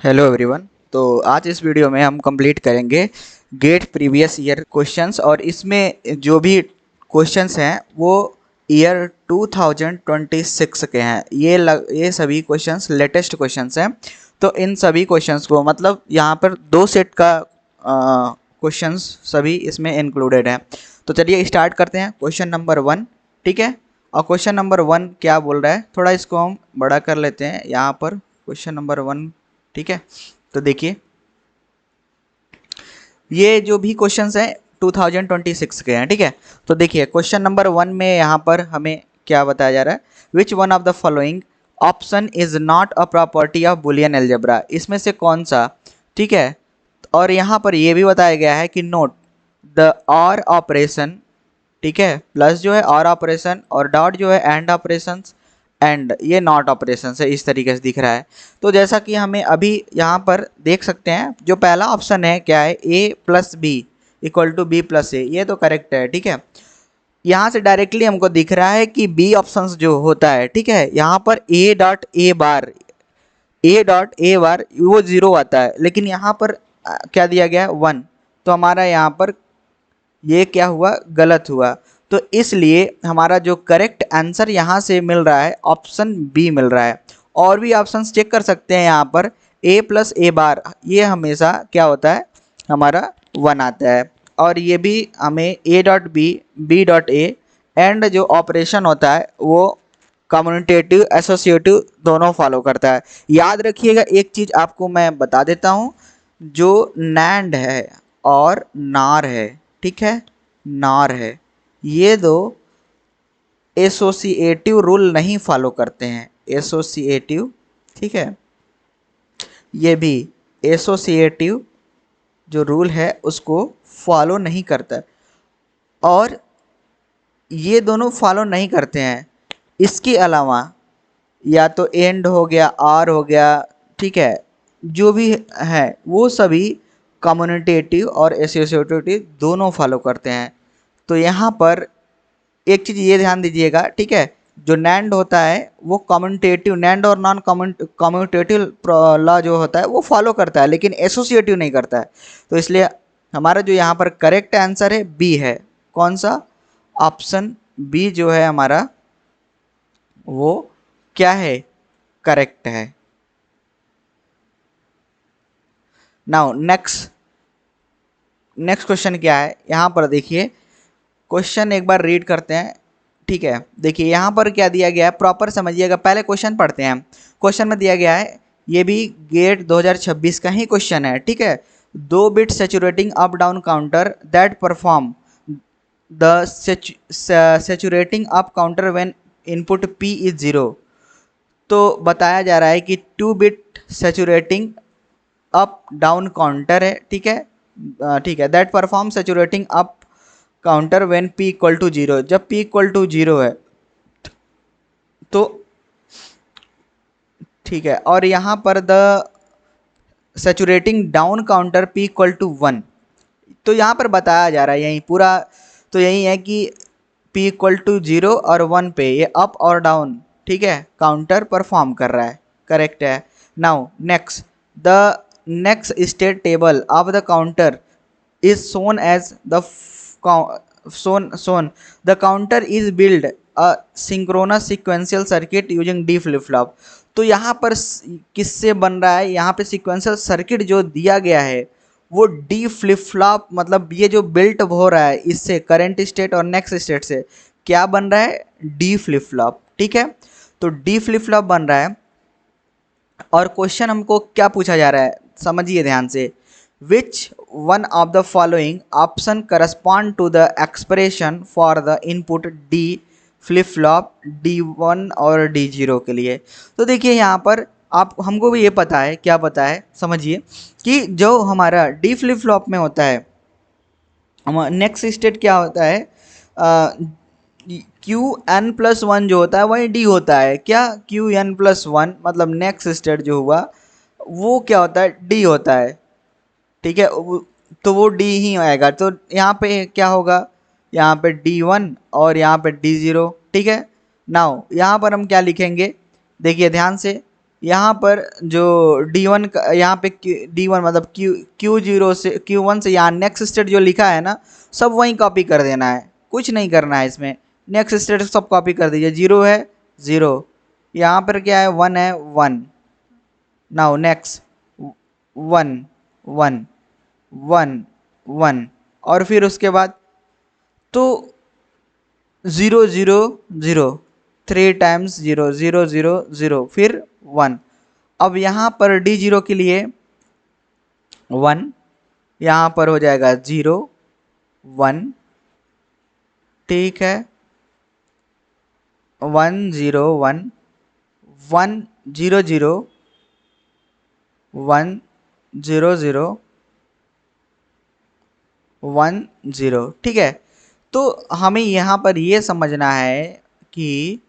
Hello everyone. तो आज इस वीडियो में हम कंप्लीट करेंगे गेट प्रीवियस ईयर क्वेश्चंस और इसमें जो भी क्वेश्चंस हैं वो ईयर 2026 के हैं। ये सभी क्वेश्चंस लेटेस्ट क्वेश्चंस हैं। तो इन सभी क्वेश्चंस को मतलब यहाँ पर दो सेट का क्वेश्चंस सभी इसमें इंक्लूडेड हैं। तो चलिए स्टार्ट करते हैं क्वेश्चन नंबर 1। ठीक है, और क्वेश्चन नंबर 1 क्या बोल रहा है, थोड़ा इसको हम बड़ा कर लेते हैं यहाँ पर। क्वेश्चन नंबर 1, ठीक है। तो देखिए ये जो भी क्वेश्चंस हैं 2026 के हैं, ठीक है। तो देखिए क्वेश्चन नंबर 1 में यहाँ पर हमें क्या बताया जा रहा है, which one of the following option is not a property of Boolean algebra, इसमें से कौन सा, ठीक है। और यहाँ पर ये भी बताया गया है कि नोट द और ऑपरेशन, ठीक है, प्लस जो है और ऑपरेशन और डॉट जो है एंड ऑपरेशंस, एंड ये नॉट ऑपरेशन है, इस तरीके से दिख रहा है। तो जैसा कि हमें अभी यहाँ पर देख सकते हैं, जो पहला ऑप्शन है क्या है, A plus B equal to B plus A, ये तो करेक्ट है, ठीक है। यहाँ से डायरेक्टली हमको दिख रहा है कि बी ऑप्शन जो होता है, ठीक है, यहाँ पर ए डॉट ए बार वो जीरो आता है, लेकिन यहाँ पर क्या दिया गया है 1। तो हमारा यहाँ पर ये क्या हुआ, गलत हुआ। तो इसलिए हमारा जो करेक्ट आंसर यहाँ से मिल रहा है ऑप्शन बी मिल रहा है। और भी ऑप्शंस चेक कर सकते हैं यहाँ पर, ए प्लस ए बार ये हमेशा क्या होता है, हमारा 1 आता है। और ये भी हमें A dot B dot A and जो ऑपरेशन होता है वो कम्यूटेटिव एसोसिएटिव दोनों फॉलो करता है। याद रखिएगा एक चीज़ आपको मैं बता देता हूँ, जो नैंड है और नार है, ठीक है, नार है, ये दो एसोसिएटिव रूल नहीं फॉलो करते हैं, एसोसिएटिव, ठीक है, ये भी एसोसिएटिव जो रूल है उसको फॉलो नहीं करता। और ये दोनों फॉलो नहीं करते हैं, इसके अलावा या तो एंड हो गया, आर हो गया, ठीक है, जो भी है वो सभी कम्यूटेटिव और एसोसिएटिव दोनों फॉलो करते हैं। तो यहाँ पर एक चीज़ ये ध्यान दीजिएगा, ठीक है, जो नैंड होता है वो कम्यूटेटिव, नैंड और नॉन कम्यूटेटिव लॉ जो होता है वो फॉलो करता है, लेकिन एसोसिएटिव नहीं करता है। तो इसलिए हमारा जो यहाँ पर करेक्ट आंसर है बी है। कौन सा, ऑप्शन बी जो है हमारा वो क्या है, करेक्ट है। नाउ नेक्स्ट क्वेश्चन क्या है, यहाँ पर देखिए क्वेश्चन एक बार रीड करते हैं, ठीक है। देखिए यहाँ पर क्या दिया गया है, प्रॉपर समझिएगा, पहले क्वेश्चन पढ़ते हैं। क्वेश्चन में दिया गया है, ये भी गेट 2026 का ही क्वेश्चन है, ठीक है। 2 bit saturating up down counter that perform the saturating up counter when input p is 0। तो बताया जा रहा है कि 2 bit saturating up down counter है, ठीक है, ठीक है, that perform saturating up counter when p equal to 0, जब p इक्वल टू 0 है तो ठीक है। और यहाँ पर the saturating down counter p equal to 1, तो यहाँ पर बताया जा रहा है यही पूरा, तो यही है कि p इक्वल टू 0 और 1 पे ये अप और डाउन, ठीक है, काउंटर परफॉर्म कर रहा है, करेक्ट है। Now next state table of the counter is shown as the shown the counter is build a synchronous sequential circuit using D flip flop। तो यहाँ पर किससे बन रहा है, यहाँ पे सीक्वेंशियल सर्किट जो दिया गया है वो डी फ्लिप फ्लॉप, मतलब ये जो बिल्ट हो रहा है इससे करंट स्टेट और नेक्स्ट स्टेट से क्या बन रहा है, डी फ्लिप फ्लॉप, ठीक है। तो डी फ्लिप फ्लॉप बन रहा है। और क्वेश्चन हमको क्या पूछा जा रहा है, समझिए ध्यान से, which one of the following option correspond to the expression for the input D flip flop D1 और D0 के लिए। तो देखिए यहाँ पर आप हमको भी ये पता है, क्या पता है, समझिए कि जो हमारा D फ्लिप फ्लॉप में होता है, नेक्स्ट स्टेट क्या होता है, Qn+1 जो होता है वही D होता है। क्या, Qn+1 मतलब नेक्स्ट स्टेट जो हुआ वो क्या होता है, D होता है, ठीक है। तो वो D ही आएगा। तो यहाँ पे क्या होगा, यहाँ पे D1 और यहाँ पे D0, ठीक है। नाउ यहाँ पर हम क्या लिखेंगे, देखिए ध्यान से, यहाँ पर जो D1 का यहाँ पे D1 मतलब Q0 से Q1 से यहाँ नेक्स्ट स्टेट जो लिखा है ना, सब वहीं कॉपी कर देना है, कुछ नहीं करना है इसमें। नेक्स्ट स्टेट सब कॉपी कर दीजिए। 0 है 0, यहाँ पर क्या है 1 है 1, नाउ नेक्स्ट 1 1 1 1, और फिर उसके बाद तो 0 0 0, 3 टाइम्स 0 0 0 0, फिर 1। अब यहाँ पर D0 के लिए 1, यहाँ पर हो जाएगा 0 1, ठीक है 1 0 1 1 0 0 1 0 0 1 0, ठीक है। तो हमें यहाँ पर ये समझना है कि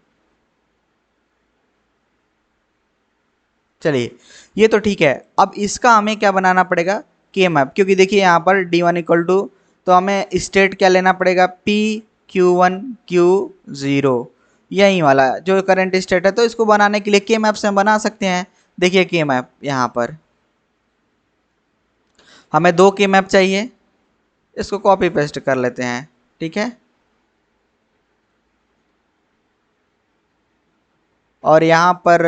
चलिए ये तो ठीक है, अब इसका हमें क्या बनाना पड़ेगा, के मैप। क्योंकि देखिए यहाँ पर D1 इक्वल टू, तो हमें स्टेट क्या लेना पड़ेगा, P Q1 Q0, यही वाला जो करंट स्टेट है। तो इसको बनाने के लिए के मैप से हम बना सकते हैं। देखिए के मैप, यहाँ पर हमें 2 के मैप चाहिए, इसको कॉपी पेस्ट कर लेते हैं, ठीक है। और यहाँ पर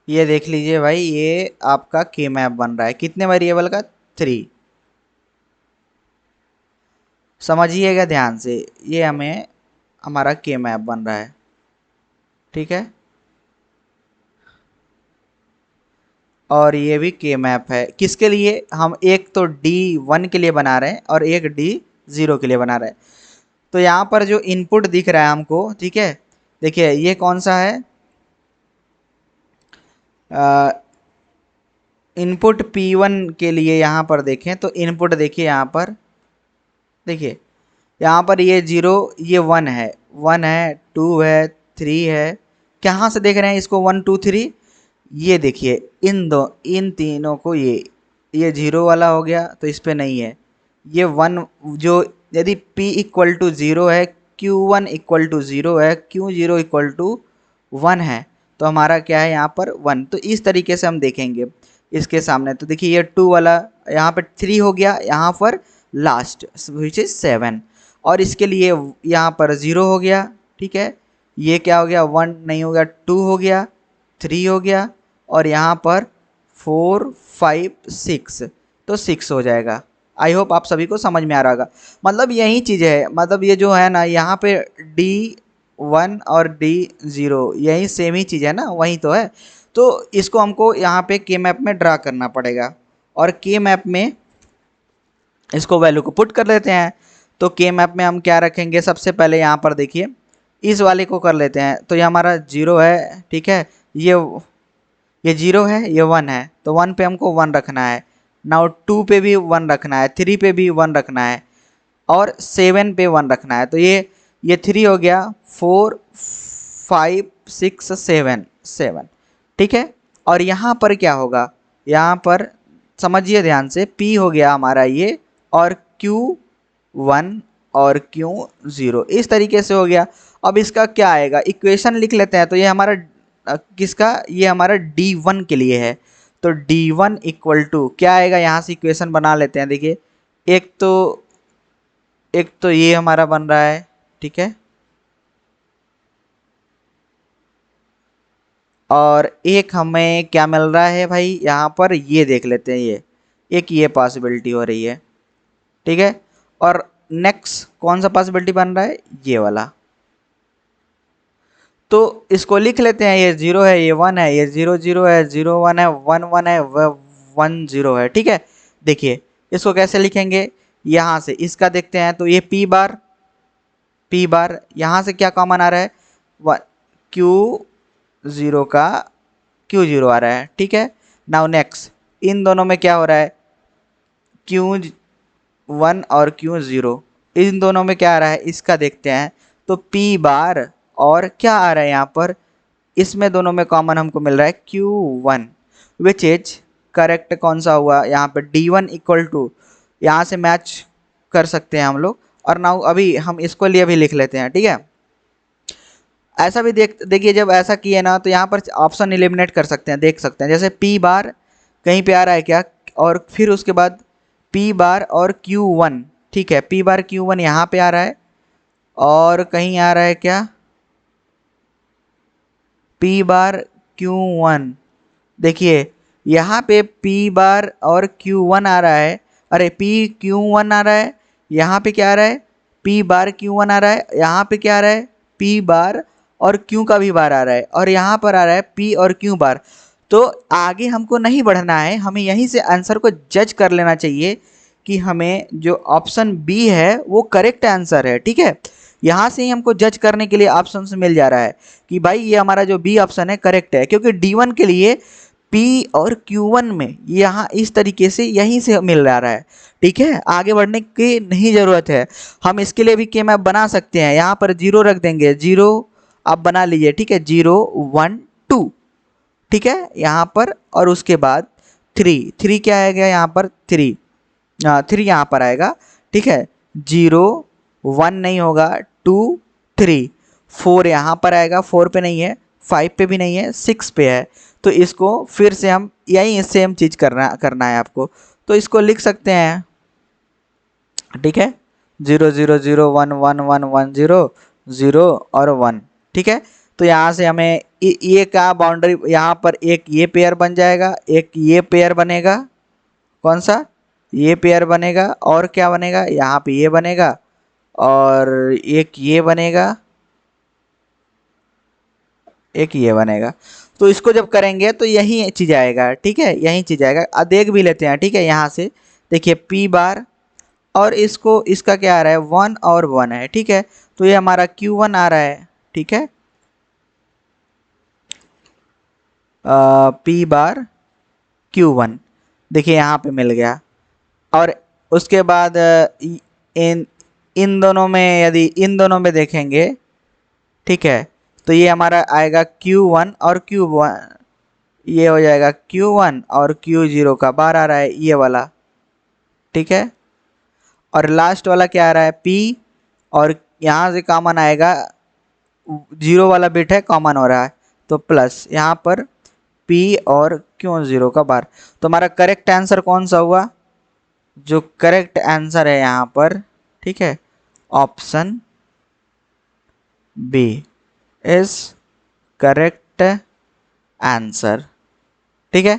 ये देख लीजिए भाई, ये आपका के मैप बन रहा है कितने वेरिएबल का, 3। समझिएगा ध्यान से, ये हमें हमारा के मैप बन रहा है, ठीक है। और ये भी के मैप है, किसके लिए, हम एक तो D1 के लिए बना रहे हैं और एक D0 के लिए बना रहे हैं। तो यहाँ पर जो इनपुट दिख रहा है हमको, ठीक है, देखिए ये कौन सा है, इनपुट P1 के लिए यहाँ पर देखें तो इनपुट देखिए यहाँ पर, देखिए यहाँ पर ये 0, ये 1 है, 1 है 2 है 3 है। कहाँ से देख रहे हैं इसको 1 2 3, ये देखिए इन तीनों को, ये 0 वाला हो गया तो इस पे नहीं है, ये 1 जो, यदि P इक्वल टू 0 है, Q1 इक्वल टू 0 है, Q0 इक्वल टू 1 है, तो हमारा क्या है यहाँ पर 1। तो इस तरीके से हम देखेंगे इसके सामने। तो देखिए ये 2 वाला यहाँ पर 3 हो गया, यहाँ पर लास्ट विच इज 7, और इसके लिए यहाँ पर 0 हो गया, ठीक है। ये क्या हो गया, 1 नहीं हो गया, 2 हो गया, 3 हो गया, और यहाँ पर 4 5 6, तो 6 हो जाएगा। आई होप आप सभी को समझ में आ रहा होगा। मतलब यही चीज़ है, मतलब ये जो है ना, यहाँ पे D1 और D0 यही सेम ही चीज़ है ना, वही तो है। तो इसको हमको यहाँ पे के मैप में ड्रा करना पड़ेगा, और के मैप में इसको वैल्यू को पुट कर लेते हैं। तो के मैप में हम क्या रखेंगे, सबसे पहले यहाँ पर देखिए इस वाले को कर लेते हैं। तो ये हमारा 0 है, ठीक है, ये 0 है, ये 1 है, तो 1 पे हमको 1 रखना है। नाउ 2 पे भी 1 रखना है, 3 पे भी 1 रखना है, और 7 पे 1 रखना है। तो ये 3 हो गया, 4 5 6 7 7, ठीक है। और यहाँ पर क्या होगा, यहाँ पर समझिए ध्यान से, P हो गया हमारा ये, और Q1 और Q0 इस तरीके से हो गया। अब इसका क्या आएगा, इक्वेशन लिख लेते हैं। तो ये हमारा किसका, ये हमारा D1 के लिए है। तो D1 इक्वल टू क्या आएगा, यहाँ से इक्वेशन बना लेते हैं। देखिए एक तो ये हमारा बन रहा है, ठीक है, और एक हमें क्या मिल रहा है भाई, यहाँ पर ये देख लेते हैं, ये पॉसिबिलिटी हो रही है, ठीक है। और नेक्स्ट कौन सा पॉसिबिलिटी बन रहा है, ये वाला। तो इसको लिख लेते हैं, ये 0 है, ये 1 है, ये 0 0 है, 0 1 है, 1 1 है, 1 0 है, ठीक है। देखिए इसको कैसे लिखेंगे, यहाँ से इसका देखते हैं। तो ये P बार यहाँ से क्या कॉमन आ रहा है, Q0 का Q0 आ रहा है, ठीक है। नाउ नेक्स्ट इन दोनों में क्या हो रहा है, Q1 और Q0, इन दोनों में क्या आ रहा है, इसका देखते हैं। तो P बार और क्या आ रहा है यहाँ पर, इसमें दोनों में कॉमन हमको मिल रहा है Q1, विच इज करेक्ट कौन सा हुआ यहाँ पे D1 इक्वल टू, यहाँ से मैच कर सकते हैं हम लोग। और नाउ अभी हम इसको लिए भी लिख लेते हैं, ठीक है। ऐसा भी देखिए जब ऐसा किए ना तो यहाँ पर ऑप्शन एलिमिनेट कर सकते हैं, देख सकते हैं जैसे P बार कहीं पे आ रहा है क्या, और फिर उसके बाद P बार और Q1, ठीक है। P बार Q1 यहाँ पे आ रहा है, और कहीं आ रहा है क्या P बार Q1, देखिए यहाँ पे P बार और Q1 आ रहा है, अरे P Q1 आ रहा है, यहाँ पे क्या आ रहा है P बार Q1 आ रहा है, यहाँ पे क्या आ रहा है P बार और Q का भी बार आ रहा है, और यहाँ पर आ रहा है P और Q बार। तो आगे हमको नहीं बढ़ना है, हमें यहीं से आंसर को जज कर लेना चाहिए कि हमें जो ऑप्शन बी है वो करेक्ट आंसर है, ठीक है। यहाँ से ही हमको जज करने के लिए ऑप्शन मिल जा रहा है कि भाई ये हमारा जो बी ऑप्शन है करेक्ट है, क्योंकि D1 के लिए P और Q1 में यहाँ इस तरीके से यहीं से मिल रहा है, ठीक है। आगे बढ़ने की नहीं ज़रूरत है। हम इसके लिए भी के मैप बना सकते हैं, यहाँ पर 0 रख देंगे, 0 आप बना लीजिए, ठीक है, 0 1 2, ठीक है यहाँ पर। और उसके बाद 3 क्या आएगा यहाँ पर 3 यहाँ पर आएगा, ठीक है। 0 1 नहीं होगा, 2 3 4 यहाँ पर आएगा, 4 पे नहीं है, 5 पे भी नहीं है, 6 पे है। तो इसको फिर से हम यही सेम चीज़ करना है आपको, तो इसको लिख सकते हैं, ठीक है। 0 0 0 1 1 1 1 0 0 और 1, ठीक है। तो यहाँ से हमें ये का बाउंड्री, यहाँ पर एक ये पेयर बन जाएगा, एक ये पेयर बनेगा, कौन सा ये पेयर बनेगा, और क्या बनेगा यहाँ पे ये बनेगा, और एक ये बनेगा, एक ये बनेगा। तो इसको जब करेंगे तो यही चीज़ आएगा, ठीक है, यही चीज़ आएगा। देख भी लेते हैं, ठीक है। यहाँ से देखिए P बार और इसको इसका क्या आ रहा है 1 और 1 है, ठीक है। तो ये हमारा Q1 आ रहा है, ठीक है। P बार Q1 देखिए यहाँ पे मिल गया। और उसके बाद इन इन दोनों में, यदि इन दोनों में देखेंगे, ठीक है, तो ये हमारा आएगा Q1 और Q1, ये हो जाएगा Q1 और Q0 का बार आ रहा है ये वाला, ठीक है। और लास्ट वाला क्या आ रहा है P, और यहाँ से कॉमन आएगा, 0 वाला बिट है कॉमन हो रहा है, तो प्लस यहाँ पर P और Q0 का बार। तो हमारा करेक्ट आंसर कौन सा हुआ, जो करेक्ट आंसर है यहाँ पर, ठीक है, option B is correct answer, ठीक है।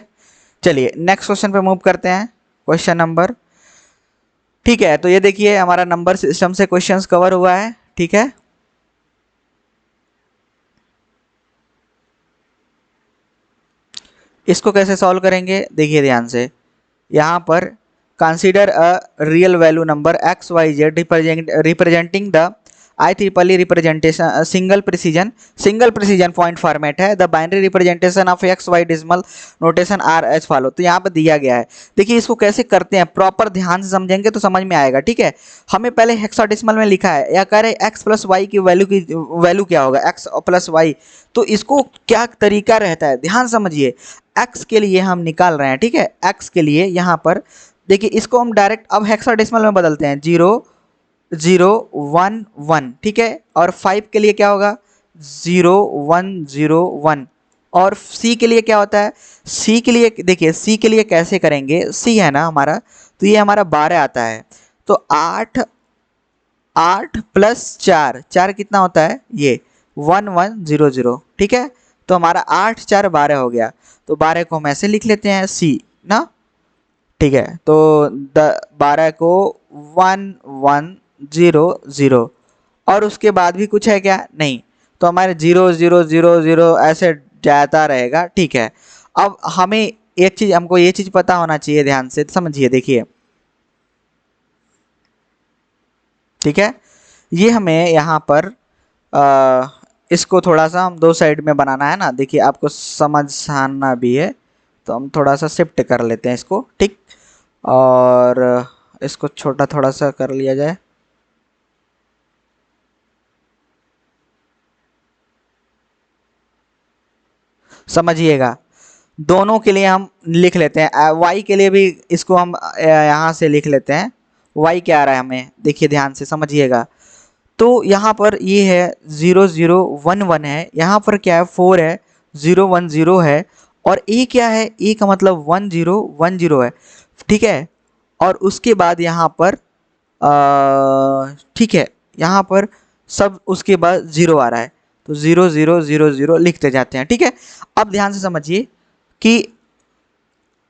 चलिए नेक्स्ट क्वेश्चन पे मूव करते हैं, क्वेश्चन नंबर, ठीक है। तो ये देखिए हमारा नंबर सिस्टम से क्वेश्चंस कवर हुआ है, ठीक है। इसको कैसे सॉल्व करेंगे देखिए ध्यान से, यहाँ पर consider a real value number X Y Z representing the I triple representation single precision point format है। The binary representation of X Y decimal notation are as follow. तो यहाँ पर दिया गया है, देखिए इसको कैसे करते हैं प्रॉपर ध्यान से समझेंगे तो समझ में आएगा, ठीक है। हमें पहले हेक्साडेसिमल में लिखा है, या कह रहे एक्स प्लस वाई की वैल्यू क्या होगा, एक्स प्लस वाई। तो इसको क्या तरीका रहता है ध्यान समझिए। एक्स के लिए हम निकाल रहे हैं, ठीक है, एक्स के लिए यहाँ पर देखिए इसको हम डायरेक्ट अब हेक्साडेसिमल में बदलते हैं, 0 0 1 1, ठीक है। और 5 के लिए क्या होगा 0 1 0 1। और सी के लिए क्या होता है, सी के लिए देखिए, सी के लिए कैसे करेंगे, सी है ना हमारा, तो ये हमारा 12 आता है। तो 8 8 प्लस 4 4 कितना होता है ये 1 1 0 0, ठीक है। तो हमारा 8 4 12 हो गया। तो 12 को हम ऐसे लिख लेते हैं सी ना, ठीक है। तो 12 को 1 1 0 0, और उसके बाद भी कुछ है क्या, नहीं। तो हमारे 0 0 0 0 ऐसे जाता रहेगा, ठीक है। अब हमें एक चीज़, हमको ये चीज़ पता होना चाहिए, ध्यान से समझिए देखिए, ठीक है। ये हमें यहाँ पर इसको थोड़ा सा हम दो साइड में बनाना है ना, देखिए आपको समझाना भी है, तो हम थोड़ा सा शिफ्ट कर लेते हैं इसको, ठीक। और इसको छोटा थोड़ा सा कर लिया जाए, समझिएगा, दोनों के लिए हम लिख लेते हैं, y के लिए भी इसको हम यहाँ से लिख लेते हैं। y क्या आ रहा है हमें, देखिए ध्यान से समझिएगा। तो यहाँ पर ये है 0011 है, यहाँ पर क्या है 4 है, 010 है, और a क्या है, a का मतलब 1010 है, ठीक है। और उसके बाद यहाँ पर ठीक है, यहाँ पर सब उसके बाद 0 आ रहा है, तो 0000 लिखते जाते हैं, ठीक है। अब ध्यान से समझिए कि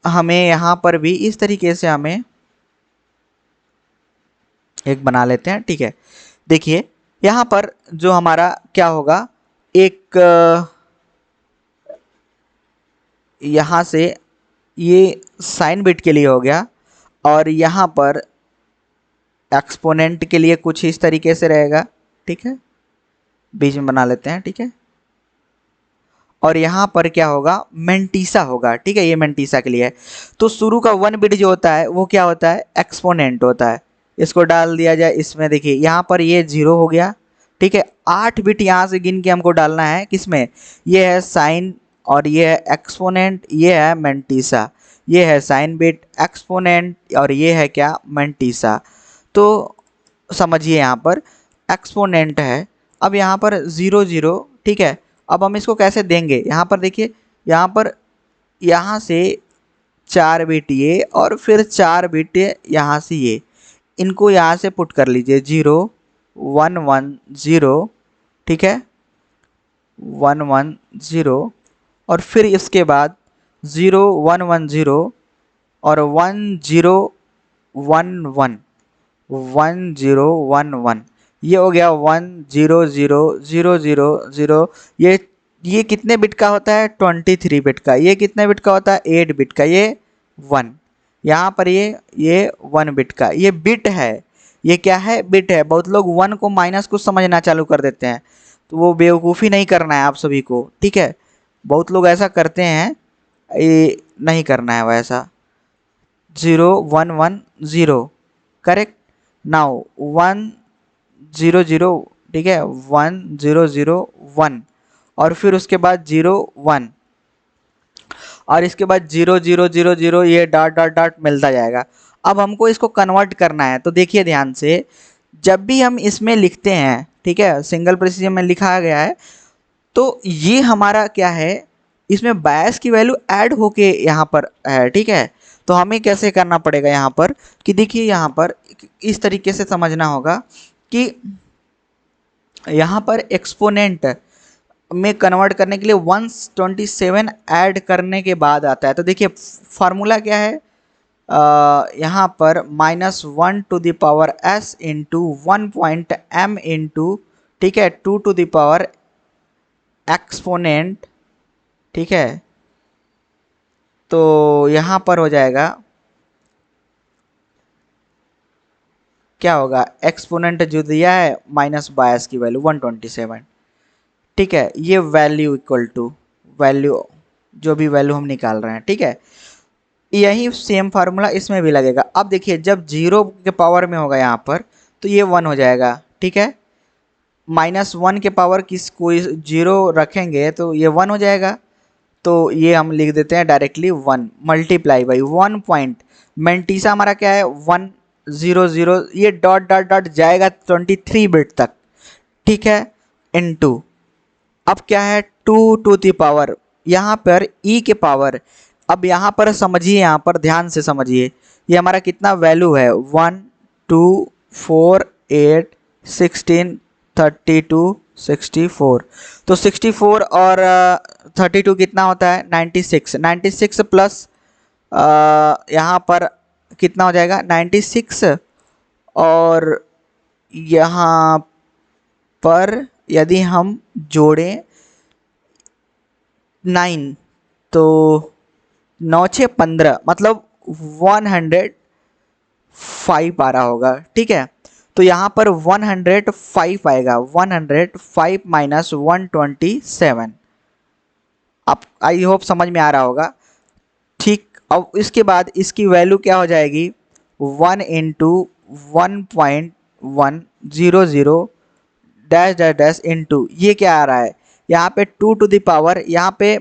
हमें यहाँ पर भी इस तरीके से हमें एक बना लेते हैं, ठीक है। देखिए यहाँ पर जो हमारा क्या होगा, एक यहाँ से ये साइन बिट के लिए हो गया, और यहाँ पर एक्सपोनेंट के लिए कुछ इस तरीके से रहेगा, ठीक है, बीच में बना लेते हैं, ठीक है। और यहाँ पर क्या होगा, मेंटीसा होगा, ठीक है, ये मेंटीसा के लिए है। तो शुरू का 1 बिट जो होता है वो क्या होता है, एक्सपोनेंट होता है। इसको डाल दिया जाए इसमें, देखिए यहाँ पर ये 0 हो गया, ठीक है। 8 बिट यहाँ से गिन के हमको डालना है, किसमें, ये है साइन, और ये है एक्सपोनेंट, ये है मेंटीसा, ये है साइन बिट, एक्सपोनेंट, और ये है क्या, मेंटीसा। तो समझिए यहाँ पर एक्सपोनेंट है। अब यहाँ पर 00, ठीक है। अब हम इसको कैसे देंगे, यहाँ पर देखिए, यहाँ पर यहाँ से 4 बिट ये, और फिर 4 बिट यहाँ से ये, इनको यहाँ से पुट कर लीजिए, 0110, ठीक है, 110, और फिर इसके बाद 0110 और 1011, 1011, ये हो गया 1000000। ये कितने बिट का होता है, 23 बिट का। ये कितने बिट का होता है, 8 बिट का। ये 1, यहाँ पर ये 1 बिट का, ये बिट है, ये क्या है, बिट है। बहुत लोग 1 को माइनस को समझना चालू कर देते हैं, तो वो बेवकूफ़ी नहीं करना है आप सभी को, ठीक है। बहुत लोग ऐसा करते हैं, ये नहीं करना है वैसा। 0110, करेक्ट। नाउ 100, ठीक है, 1001, और फिर उसके बाद 01, और इसके बाद 0000, ये डॉट डॉट डॉट मिलता जाएगा। अब हमको इसको कन्वर्ट करना है, तो देखिए ध्यान से, जब भी हम इसमें लिखते हैं, ठीक है, सिंगल प्रिसिजन में लिखा गया है, तो ये हमारा क्या है, इसमें बायस की वैल्यू ऐड होके यहाँ पर है, ठीक है। तो हमें कैसे करना पड़ेगा यहाँ पर, कि देखिए यहाँ पर इस तरीके से समझना होगा कि यहाँ पर एक्सपोनेंट में कन्वर्ट करने के लिए 127 ऐड करने के बाद आता है। तो देखिए फार्मूला क्या है, यहाँ पर -1 to the power s into 1.m into, ठीक है, 2 टू द पावर एक्सपोनेंट, ठीक है। तो यहाँ पर हो जाएगा, क्या होगा, एक्सपोनेंट जो दिया है माइनस बायस की वैल्यू 127, ठीक है। ये वैल्यू इक्वल टू वैल्यू, जो भी वैल्यू हम निकाल रहे हैं, ठीक है। यही सेम फार्मूला इसमें भी लगेगा। अब देखिए जब 0 के पावर में होगा यहाँ पर, तो ये 1 हो जाएगा, ठीक है। -1 के पावर किस कोई 0 रखेंगे तो ये 1 हो जाएगा। तो ये हम लिख देते हैं directly 1 multiply by 1 point, mantissa हमारा क्या है 100, ये डॉट डॉट डॉट जाएगा 23 बिट तक, ठीक है, इनटू, अब क्या है 2 टू द पावर, यहाँ पर e के पावर। अब यहाँ पर समझिए, यहाँ पर ध्यान से समझिए, ये हमारा कितना वैल्यू है, 1 2 4 8 16 32 64। तो 64 और 32 कितना होता है, 96। 96 प्लस यहाँ पर कितना हो जाएगा 96, और यहाँ पर यदि हम जोड़ें 9, तो 9 6 15, मतलब 105 आ रहा होगा, ठीक है। तो यहाँ पर 105 आएगा, 105 माइनस 127। अब आई होप समझ में आ रहा होगा, ठीक। अब इसके बाद इसकी वैल्यू क्या हो जाएगी, 1 into 1.100 dash dash dash into, ये क्या आ रहा है, यहाँ पे 2 टू द पावर, यहाँ पे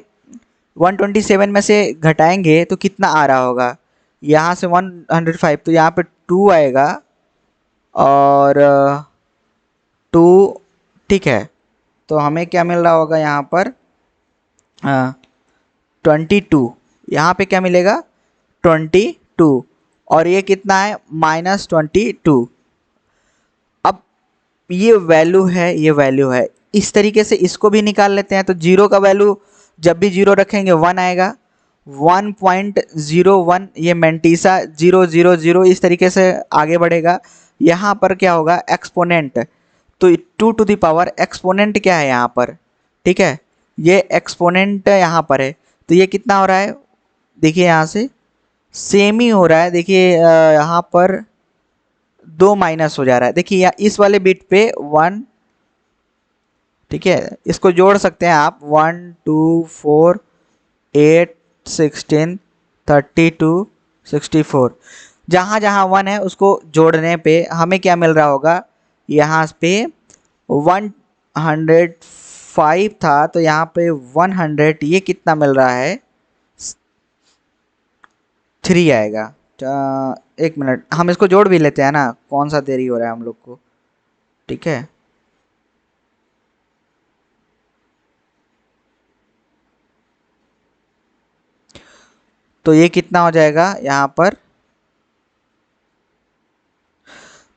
127 में से घटाएंगे तो कितना आ रहा होगा, यहाँ से 105 तो यहाँ पे 2 आएगा और 2, ठीक है। तो हमें क्या मिल रहा होगा यहाँ पर 22, यहाँ पे क्या मिलेगा 22 और ये कितना है -22। अब ये वैल्यू है, ये वैल्यू है, इस तरीके से इसको भी निकाल लेते हैं। तो जीरो का वैल्यू जब भी जीरो रखेंगे 1 आएगा, 1.01, ये मेंटीसा 000 इस तरीके से आगे बढ़ेगा। यहाँ पर क्या होगा एक्सपोनेंट, तो 2 टू द पावर एक्सपोनेंट क्या है यहाँ पर, ठीक है, ये एक्सपोनेंट यहाँ पर है। तो ये कितना हो रहा है, देखिए यहाँ से सेम ही हो रहा है। देखिए यहाँ पर 2 माइनस हो जा रहा है, देखिए यहाँ इस वाले बिट पे 1, ठीक है, इसको जोड़ सकते हैं आप 1 2 4 8 16 32 64, जहाँ जहाँ 1 है उसको जोड़ने पे हमें क्या मिल रहा होगा, यहाँ पे 105 था तो यहाँ पे 100, ये कितना मिल रहा है 3 आएगा। एक मिनट, हम इसको जोड़ भी लेते हैं ना, कौन सा देरी हो रहा है हम लोग को, ठीक है। तो ये कितना हो जाएगा यहाँ पर,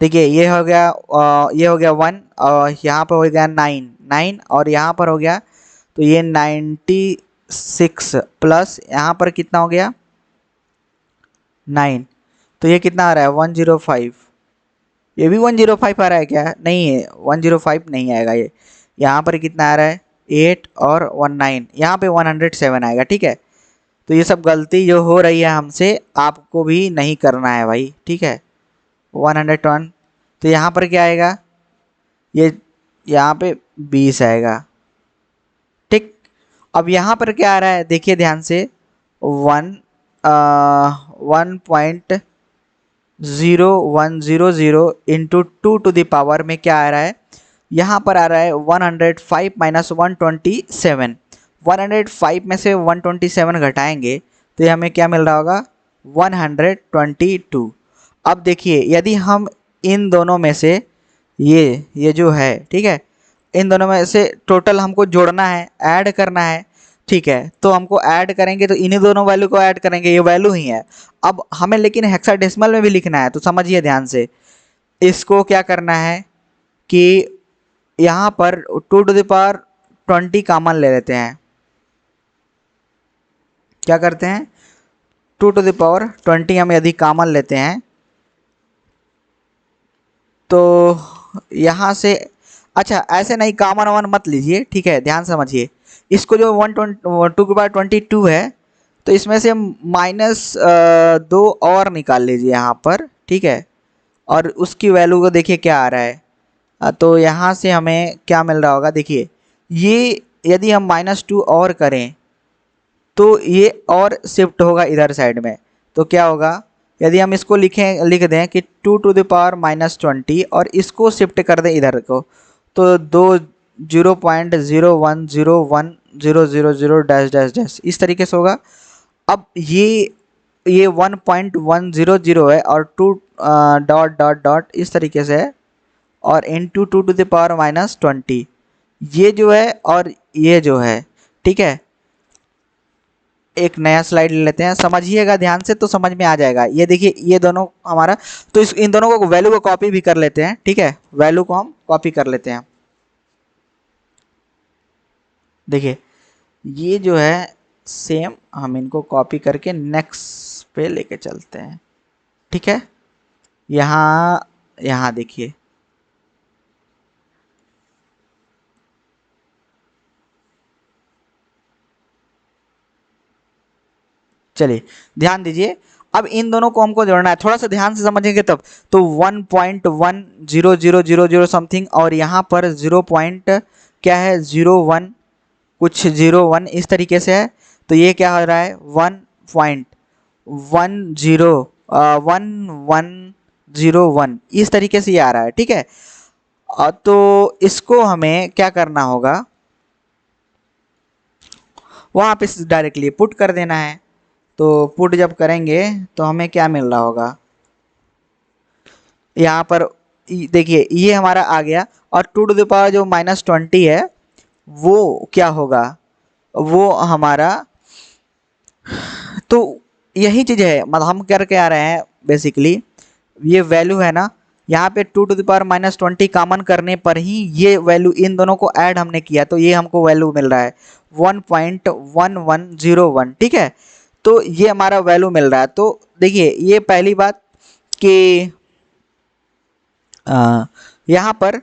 देखिए ये हो गया ये हो गया 1 और यहाँ पर हो गया 9 और यहाँ पर हो गया, तो ये 96 प्लस यहाँ पर कितना हो गया 9, तो ये कितना आ रहा है 105। ये भी 105 आ रहा है क्या, नहीं है 105 नहीं आएगा, ये यहाँ पर कितना आ रहा है 8 और 19, यहाँ पे 107 आएगा, ठीक है। तो ये सब गलती जो हो रही है हमसे, आपको भी नहीं करना है भाई, ठीक है। 101, तो यहाँ पर क्या आएगा, ये यहाँ पे 20 आएगा, ठीक। अब यहाँ पर क्या आ रहा है देखिए ध्यान से, 1.0100 इंटू 2 टू द पावर में क्या आ रहा है, यहाँ पर आ रहा है 105 माइनस 127, 105 में से 127 घटाएंगे तो ये हमें क्या मिल रहा होगा 122। अब देखिए यदि हम इन दोनों में से ये जो है, ठीक है, इन दोनों में से टोटल हमको जोड़ना है, ऐड करना है, ठीक है। तो हमको ऐड करेंगे तो इन्हीं दोनों वैल्यू को ऐड करेंगे, ये वैल्यू ही है। अब हमें लेकिन हेक्साडेसिमल में भी लिखना है, तो समझिए ध्यान से, इसको क्या करना है कि यहाँ पर 2 टू द पावर 20 कॉमन ले लेते हैं। क्या करते हैं 2 टू द पावर 20 हम यदि कॉमन लेते हैं तो यहाँ से, अच्छा ऐसे नहीं कॉमन वन मत लीजिए, ठीक है, ध्यान समझिए। इसको जो 2 है तो इसमें से -2 और निकाल लीजिए यहाँ पर, ठीक है, और उसकी वैल्यू को देखिए क्या आ रहा है। तो यहाँ से हमें क्या मिल रहा होगा, देखिए ये यदि हम -2 और करें तो ये और शिफ्ट होगा इधर साइड में, तो क्या होगा यदि हम इसको लिख दें कि 2 टू द पावर -20 और इसको शिफ्ट कर दें इधर को, तो 2 0.01010000 डैश डैश डैश इस तरीके से होगा। अब ये 1.100 है और 2 डॉट डॉट डॉट इस तरीके से है और इंटू 2 टू द पावर -20 ये जो है और ये जो है, ठीक है। एक नया स्लाइड ले लेते हैं, समझिएगा ध्यान से तो समझ में आ जाएगा। ये देखिए ये दोनों हमारा, तो इन दोनों को वैल्यू को कॉपी भी कर लेते हैं, ठीक है, वैल्यू को हम कॉपी कर लेते हैं। देखिए ये जो है सेम हम इनको कॉपी करके नेक्स्ट पे लेके चलते हैं, ठीक है। यहाँ देखिए चलिए ध्यान दीजिए, अब इन दोनों को हमको जोड़ना है, थोड़ा सा ध्यान से समझेंगे तब। तो 1.10000 समथिंग और यहाँ पर 0 पॉइंट क्या है 01 कुछ 01 इस तरीके से है, तो ये क्या हो रहा है 1.1101 इस तरीके से ये आ रहा है, ठीक है। तो इसको हमें क्या करना होगा, वहाँ पे डायरेक्टली पुट कर देना है। तो पुट जब करेंगे तो हमें क्या मिल रहा होगा, यहाँ पर देखिए ये हमारा आ गया, और टू टू द पावर जो -20 है वो क्या होगा, वो हमारा, तो यही चीज़ है, मतलब हम करके आ रहे हैं बेसिकली, ये वैल्यू है ना, यहाँ पे two to the power -20 common करने पर ही ये वैल्यू इन दोनों को ऐड हमने किया तो ये हमको वैल्यू मिल रहा है 1.1101, ठीक है। तो ये हमारा वैल्यू मिल रहा है। तो देखिए ये पहली बात कि यहाँ पर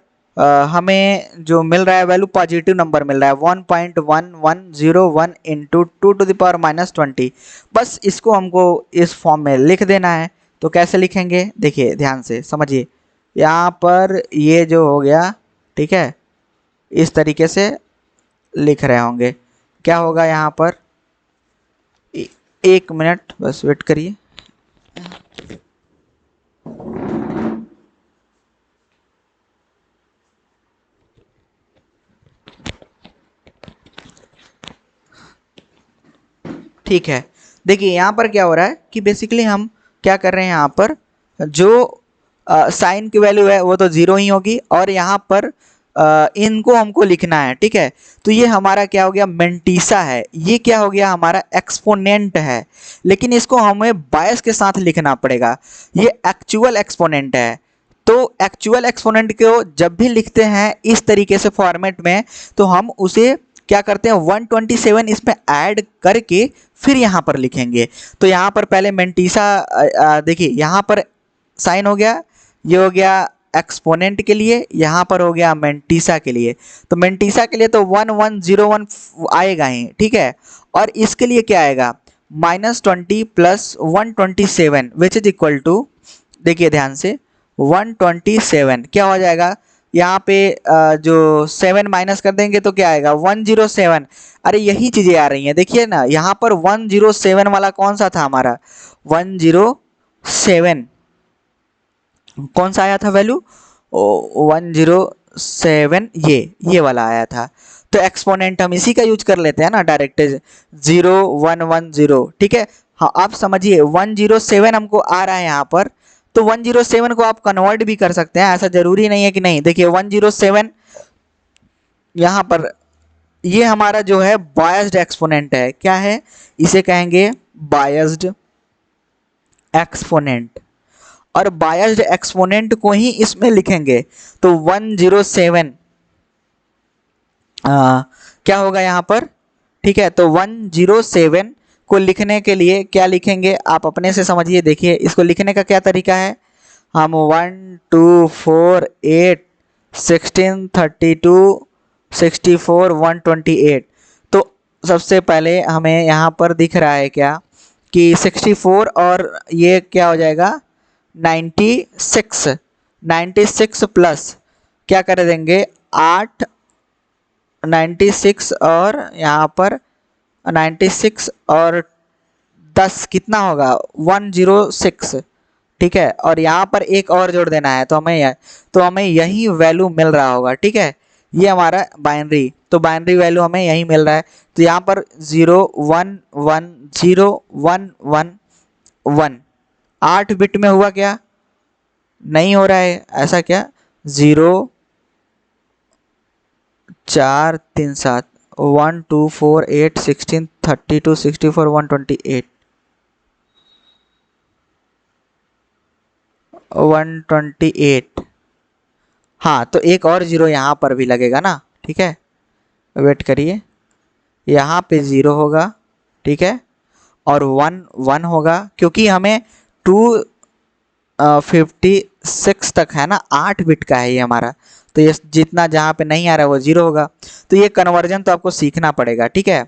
हमें जो मिल रहा है वैल्यू पॉजिटिव नंबर मिल रहा है 1.1101 into two to the power -20। बस इसको हमको इस फॉर्म में लिख देना है। तो कैसे लिखेंगे, देखिए ध्यान से समझिए, यहाँ पर ये जो हो गया, ठीक है, इस तरीके से लिख रहे होंगे। क्या होगा यहाँ पर, एक मिनट बस वेट करिए। ठीक है, देखिए यहाँ पर क्या हो रहा है कि बेसिकली हम क्या कर रहे हैं, यहाँ पर जो साइन की वैल्यू है वो तो जीरो ही होगी, और यहाँ पर इनको हमको लिखना है, ठीक है। तो ये हमारा क्या हो गया, मेंटीसा है, ये क्या हो गया हमारा एक्सपोनेंट है, लेकिन इसको हमें बायस के साथ लिखना पड़ेगा, ये एक्चुअल एक्सपोनेंट है। तो एक्चुअल एक्सपोनेंट को जब भी लिखते हैं इस तरीके से फॉर्मेट में, तो हम उसे क्या करते हैं 127 इसमें ऐड करके फिर यहाँ पर लिखेंगे। तो यहाँ पर पहले मेंटीसा, देखिए यहाँ पर साइन हो गया, ये हो गया एक्सपोनेंट के लिए, यहाँ पर हो गया मेंटीसा के लिए। तो मेंटीसा के लिए तो 1101 आएगा ही, ठीक है। और इसके लिए क्या आएगा, -20 plus 127 which is equal to, देखिए ध्यान से, 127 क्या हो जाएगा, यहाँ पे जो 7 माइनस कर देंगे तो क्या आएगा 107। अरे यही चीज़ें आ रही हैं, देखिए ना, यहाँ पर 107 वाला कौन सा था हमारा, 107 कौन सा आया था वैल्यू, 107, ये वाला आया था। तो एक्सपोनेंट हम इसी का यूज कर लेते हैं ना डायरेक्ट, 0110, ठीक है। हाँ आप समझिए 107 हमको आ रहा है यहाँ पर, तो 107 को आप कन्वर्ट भी कर सकते हैं, ऐसा जरूरी नहीं है कि नहीं। देखिए 107 यहाँ पर ये हमारा जो है बायस्ड एक्सपोनेंट है, क्या है, इसे कहेंगे बायस्ड एक्सपोनेंट, और बायस्ड एक्सपोनेंट को ही इसमें लिखेंगे। तो 107 क्या होगा यहाँ पर, ठीक है। तो 107 को लिखने के लिए क्या लिखेंगे, आप अपने से समझिए, देखिए इसको लिखने का क्या तरीका है, हम 1 2 4 8 16 32 64 128। तो सबसे पहले हमें यहाँ पर दिख रहा है क्या कि 64, और ये क्या हो जाएगा 96, 96 प्लस क्या कर देंगे 8, 96 और यहाँ पर 96 और 10 कितना होगा 106, ठीक है। और यहाँ पर एक और जोड़ देना है, तो हमें यही वैल्यू मिल रहा होगा, ठीक है। ये हमारा बाइनरी, तो बाइनरी वैल्यू हमें यही मिल रहा है। तो यहाँ पर 0 1 1 0 1 1 1 8 बिट में हुआ क्या, नहीं हो रहा है ऐसा क्या, 0 4 3 7 1 2 4 8 16 32 64 128 128। हाँ तो एक और जीरो यहाँ पर भी लगेगा ना, ठीक है, वेट करिए, यहाँ पे ज़ीरो होगा, ठीक है, और 1 1 होगा, क्योंकि हमें 256 तक है ना, 8 बिट का है ये हमारा। तो ये जितना जहाँ पे नहीं आ रहा है वो ज़ीरो होगा। तो ये कन्वर्जन तो आपको सीखना पड़ेगा, ठीक है।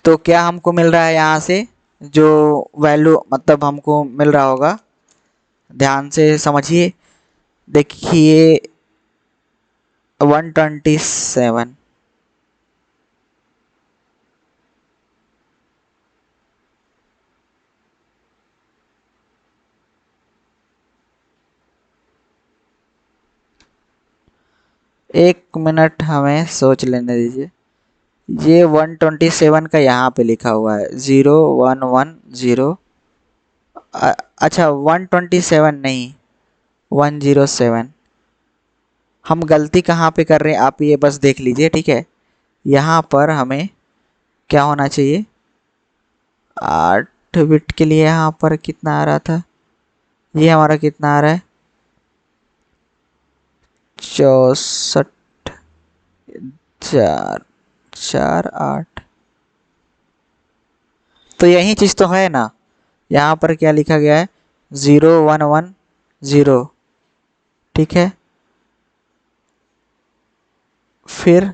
तो क्या हमको मिल रहा है यहाँ से, जो वैल्यू मतलब हमको मिल रहा होगा, ध्यान से समझिए, देखिए 127, एक मिनट हमें सोच लेने दीजिए। ये 127 का यहाँ पे लिखा हुआ है 0110। अच्छा 127 नहीं, 107। हम गलती कहाँ पे कर रहे हैं आप ये बस देख लीजिए, ठीक है। यहाँ पर हमें क्या होना चाहिए, 8 बिट के लिए यहाँ पर कितना आ रहा था, ये हमारा कितना आ रहा है 64 4 4 8। तो यही चीज़ तो है ना, यहाँ पर क्या लिखा गया है 0110, ठीक है। फिर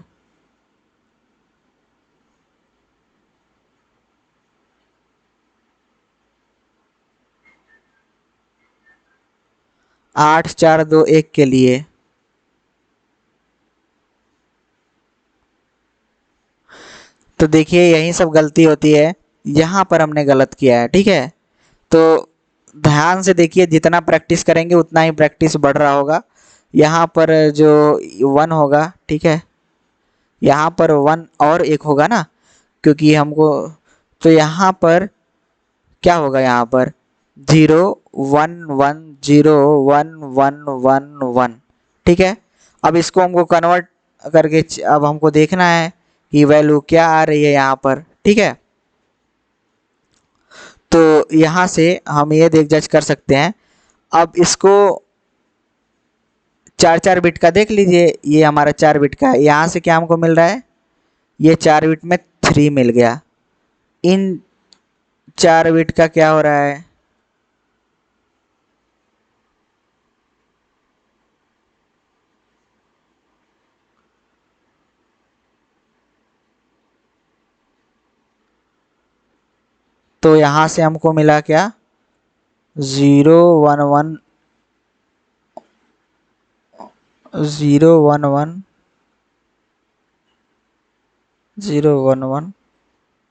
8421 के लिए तो देखिए यही सब गलती होती है, यहाँ पर हमने गलत किया है, ठीक है। तो ध्यान से देखिए, जितना प्रैक्टिस करेंगे उतना ही प्रैक्टिस बढ़ रहा होगा। यहाँ पर जो 1 होगा, ठीक है, यहाँ पर 1 और एक होगा ना, क्योंकि हमको, तो यहाँ पर क्या होगा, यहाँ पर 0 1 1 0 1 1 1, ठीक है। अब इसको हमको कन्वर्ट करके अब हमको देखना है कि वैल्यू क्या आ रही है यहाँ पर, ठीक है। तो यहाँ से हम ये देख जज कर सकते हैं। अब इसको 4 4 बिट का देख लीजिए, ये हमारा 4 बिट का है, यहाँ से क्या हमको मिल रहा है, ये 4 बिट में 3 मिल गया। इन 4 बिट का क्या हो रहा है, तो यहाँ से हमको मिला क्या 0 1 1 0 1 1 0 1 1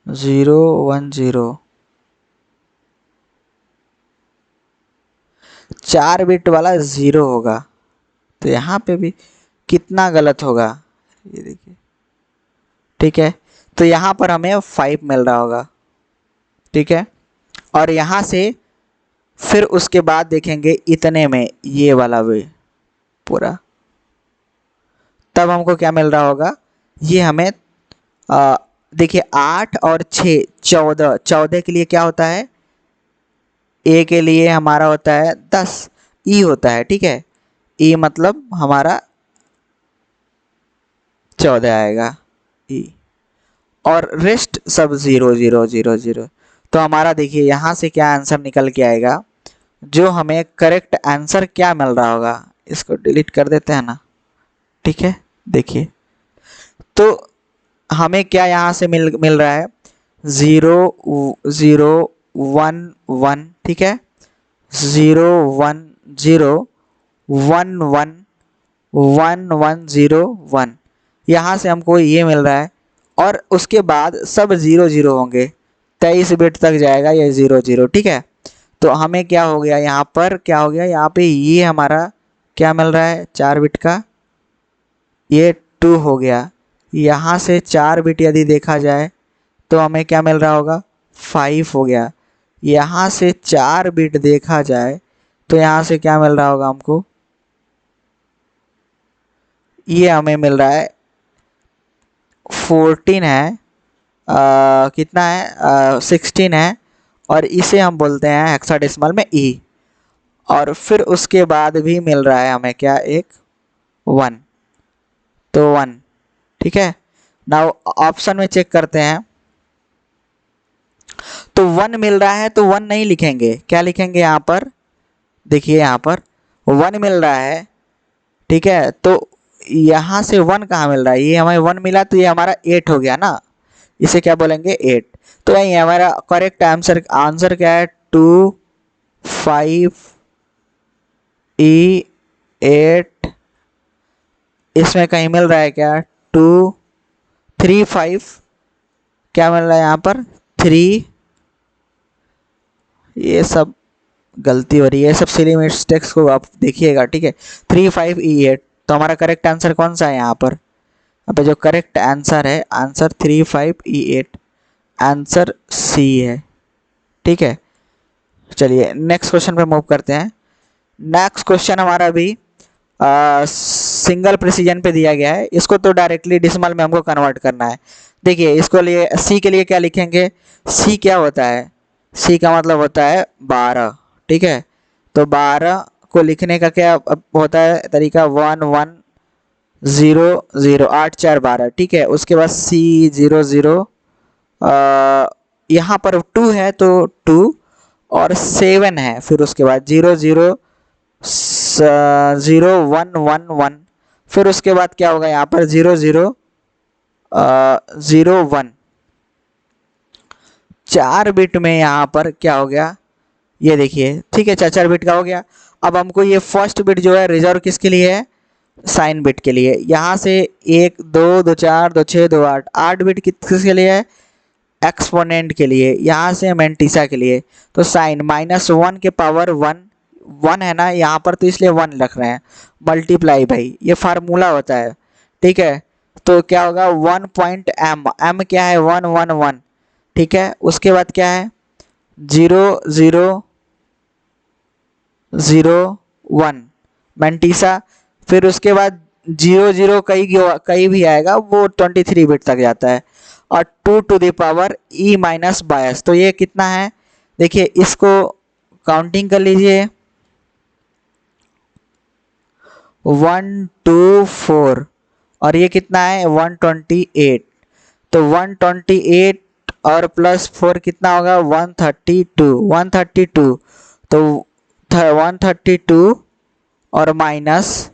0 1 0। 4 बिट वाला 0 होगा, तो यहाँ पे भी कितना गलत होगा, ये देखिए, ठीक है। तो यहाँ पर हमें 5 मिल रहा होगा, ठीक है। और यहाँ से फिर उसके बाद देखेंगे इतने में ये वाला भी पूरा, तब हमको क्या मिल रहा होगा, ये हमें देखिए 8 और 6 14, 14 के लिए क्या होता है, ए के लिए हमारा होता है 10, ई होता है, ठीक है। ई मतलब हमारा 14 आएगा ई, और रेस्ट सब 0 0 0 0। तो हमारा देखिए यहाँ से क्या आंसर निकल के आएगा, जो हमें करेक्ट आंसर क्या मिल रहा होगा, इसको डिलीट कर देते हैं ना, ठीक है। देखिए तो हमें क्या यहाँ से मिल रहा है 0 0 1 1, ठीक है, 0 1 0 1 1 1 0 1, यहाँ से हमको ये मिल रहा है। और उसके बाद सब 0 0 होंगे, 23 बिट तक जाएगा ये 0 0, ठीक है। तो हमें क्या हो गया, यहाँ पर क्या हो गया, यहाँ पे ये हमारा क्या मिल रहा है 4 बिट का, ये 2 हो गया। यहाँ से 4 बिट यदि देखा जाए तो हमें क्या मिल रहा होगा 5 हो गया। यहाँ से 4 बिट देखा जाए तो यहाँ से क्या मिल रहा होगा हमको, ये हमें मिल रहा है 14 है, कितना है 16 है, और इसे हम बोलते हैं हेक्साडेसिमल में ई। और फिर उसके बाद भी मिल रहा है हमें क्या, एक 1, तो 1, ठीक है। नाउ ऑप्शन में चेक करते हैं, तो 1 मिल रहा है तो 1 नहीं लिखेंगे, क्या लिखेंगे यहाँ पर, देखिए यहाँ पर 1 मिल रहा है, ठीक है। तो यहाँ से 1 कहाँ मिल रहा है, ये हमें 1 मिला तो ये हमारा 8 हो गया ना, इसे क्या बोलेंगे 8। तो यही हमारा करेक्ट आंसर आंसर क्या है 2 5 E 8। इसमें कहीं मिल रहा है क्या 2 3 5, क्या मिल रहा है यहाँ पर 3, ये सब गलती हो रही है, ये सब सिली मिस्टेक्स को आप देखिएगा, ठीक है। 3 5 E 8, तो हमारा करेक्ट आंसर कौन सा है यहाँ पर? यहाँ पे जो करेक्ट आंसर है, आंसर 35E8, आंसर सी है। ठीक है, चलिए नेक्स्ट क्वेश्चन पे मूव करते हैं। नेक्स्ट क्वेश्चन हमारा भी सिंगल प्रिसीजन पे दिया गया है। इसको तो डायरेक्टली डेसिमल में हमको कन्वर्ट करना है। देखिए इसको लिए सी के लिए क्या लिखेंगे? सी क्या होता है? सी का मतलब होता है 12। ठीक है, तो 12 को लिखने का क्या होता है तरीका? 1 1 0 0, 8 4 12। ठीक है, उसके बाद सी 0 0, यहाँ पर 2 है तो 2 और 7 है, फिर उसके बाद 0 0 0 1 1 1, फिर उसके बाद क्या होगा यहाँ पर? 0 0 0 1। 4 बिट में यहाँ पर क्या हो गया ये देखिए। ठीक है, 4 बिट का हो गया। अब हमको ये फर्स्ट बिट जो है रिजर्व किसके लिए है? साइन बिट के लिए। यहाँ से 1 2 2 4 2 6 2 8, 8 बिट किसके लिए है? एक्सपोनेंट के लिए। यहाँ से मेंटिसा के लिए। तो साइन -1 के पावर 1, 1 है ना यहाँ पर, तो इसलिए 1 रख रहे हैं। मल्टीप्लाई भाई, ये फार्मूला होता है। ठीक है, तो क्या होगा? 1 पॉइंट एम, एम क्या है? 1 1 1। ठीक है, उसके बाद क्या है? 0 0 0 1 मेंटिसा। फिर उसके बाद 0 0 कहीं भी आएगा वो 23 बिट तक जाता है। और 2 to the power E minus 22। तो ये कितना है? देखिए इसको काउंटिंग कर लीजिए। 1 2 4 और ये कितना है? 128। तो 128 और प्लस 4 कितना होगा? 132। 132 तो 132 और माइनस,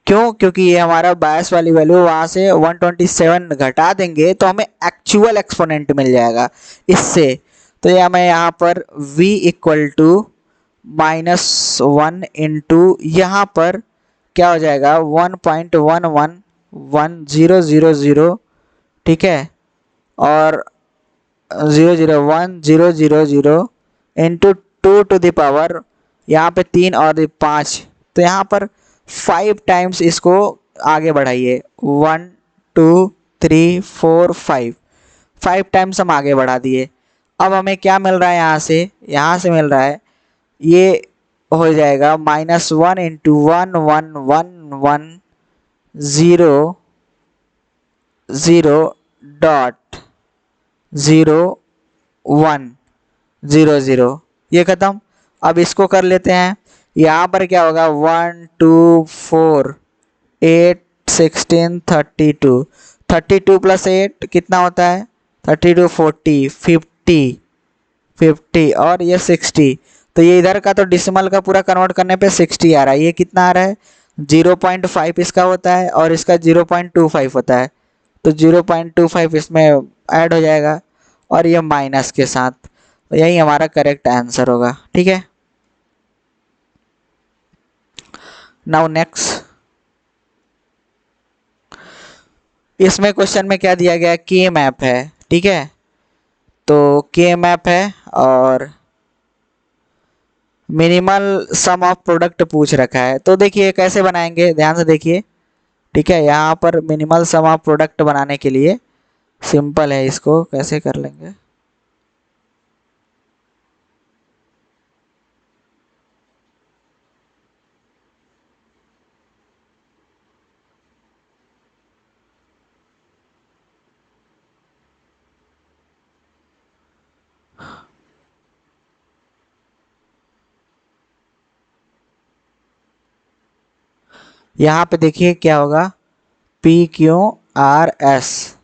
क्यों? क्योंकि ये हमारा बायस वाली वैल्यू, वहाँ से 127 घटा देंगे तो हमें एक्चुअल एक्सपोनेंट मिल जाएगा इससे। तो ये हमें यहाँ पर v इक्वल टू -1 इंटू यहाँ पर क्या हो जाएगा? 1.1110000। ठीक है, और 00100 इंटू 2 टू द पावर यहाँ पे 3 और 5, तो यहाँ पर 5 टाइम्स इसको आगे बढ़ाइए। 1 2 3 4 5, 5 टाइम्स हम आगे बढ़ा दिए। अब हमें क्या मिल रहा है यहाँ से? यहाँ से मिल रहा है ये हो जाएगा -1 इंटू 1110.0100। ये खत्म। अब इसको कर लेते हैं। यहाँ पर क्या होगा? 1 2 4 8 16 32, 32 प्लस 8 कितना होता है? 32 40 50 50 और ये 60। तो ये इधर का तो डिसिमल का पूरा कन्वर्ट करने पे 60 आ रहा है। ये कितना आ रहा है? 0.5 इसका होता है और इसका 0.25 होता है। तो 0.25 इसमें ऐड हो जाएगा और ये माइनस के साथ। तो यही हमारा करेक्ट आंसर होगा। ठीक है, नाउ नेक्स्ट। इसमें क्वेश्चन में क्या दिया गया? के मैप है। ठीक है, तो के मैप है और मिनिमल सम ऑफ प्रोडक्ट पूछ रखा है। तो देखिए कैसे बनाएंगे, ध्यान से देखिए। ठीक है, यहाँ पर मिनिमल सम ऑफ प्रोडक्ट बनाने के लिए सिंपल है, इसको कैसे कर लेंगे? यहाँ पे देखिए क्या होगा? PQRS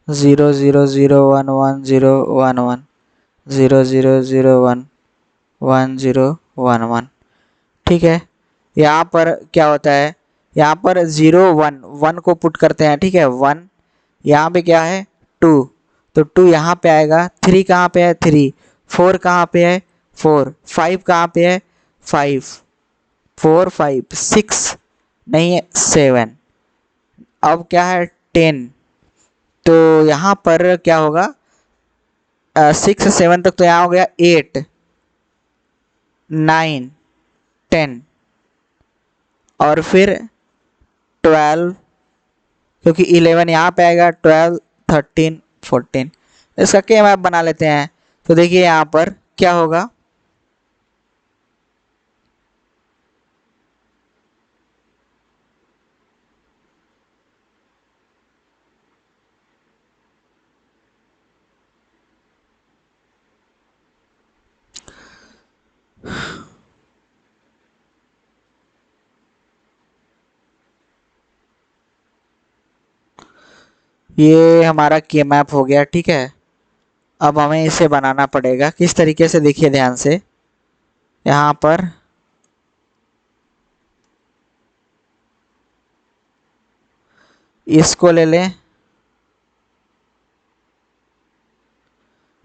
00011011000111011। ठीक है, यहाँ पर क्या होता है? यहाँ पर 0 1 1 को पुट करते हैं। ठीक है, 1 यहाँ पे क्या है? 2, तो 2 यहाँ पे आएगा। 3 कहाँ पे है? 3। 4 कहाँ पे है? 4। 5 कहाँ पे है? 5। 4 5 6 नहीं है, 7। अब क्या है? 10। तो यहाँ पर क्या होगा? 6 7 तक तो यहाँ हो गया 8। 9, 10 और फिर 12, क्योंकि 11 यहाँ पे आएगा, 12, 13, 14। इसका के मैप बना लेते हैं। तो देखिए यहाँ पर क्या होगा, ये हमारा के मैप हो गया। ठीक है, अब हमें इसे बनाना पड़ेगा किस तरीके से, देखिए ध्यान से। यहाँ पर इसको ले लें,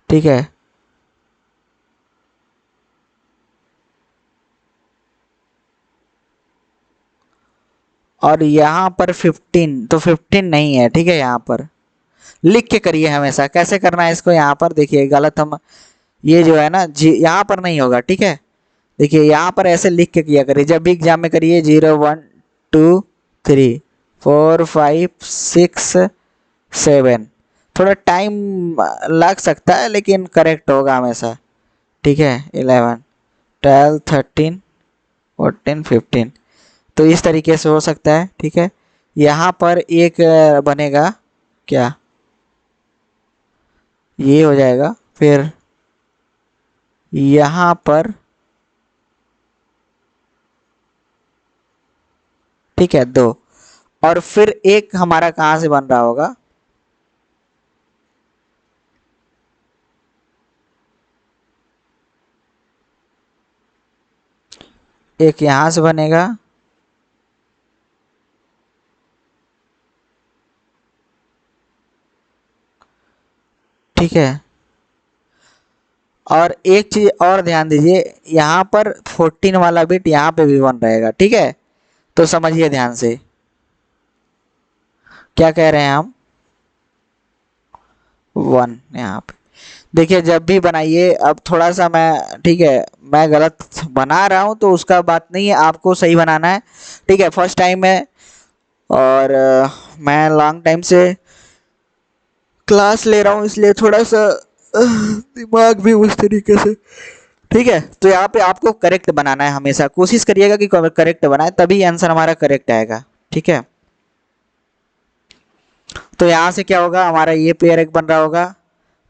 ठीक है, और यहाँ पर 15, तो 15 नहीं है। ठीक है, यहाँ पर लिख के करिए हमेशा। कैसे करना है इसको, यहाँ पर देखिए गलत हम, ये जो है ना जी, यहाँ पर नहीं होगा। ठीक है, देखिए यहाँ पर ऐसे लिख के किया करिए जब भी एग्जाम में करिए। 0, 1, 2, 3, 4, 5, 6, 7। थोड़ा टाइम लग सकता है लेकिन करेक्ट होगा हमेशा। ठीक है, 11, 12, 13, 14, 15। तो इस तरीके से हो सकता है। ठीक है, यहाँ पर एक बनेगा क्या, ये हो जाएगा। फिर यहाँ पर, ठीक है, 2, और फिर एक हमारा कहाँ से बन रहा होगा, एक यहाँ से बनेगा। ठीक है, और एक चीज और ध्यान दीजिए, यहाँ पर 14 वाला बिट यहाँ पे भी 1 रहेगा। ठीक है, तो समझिए ध्यान से क्या कह रहे हैं हम, 1 यहाँ पे। देखिए जब भी बनाइए, अब थोड़ा सा मैं, ठीक है, मैं गलत बना रहा हूँ तो उसका बात नहीं है, आपको सही बनाना है। ठीक है, फर्स्ट टाइम है और मैं लॉन्ग टाइम से क्लास ले रहा हूँ, इसलिए थोड़ा सा दिमाग भी उस तरीके से। ठीक है, तो यहाँ पे आपको करेक्ट बनाना है। हमेशा कोशिश करिएगा कि करेक्ट बनाए, तभी आंसर हमारा करेक्ट आएगा। ठीक है, तो यहाँ से क्या होगा, हमारा ये पेयर एक बन रहा होगा,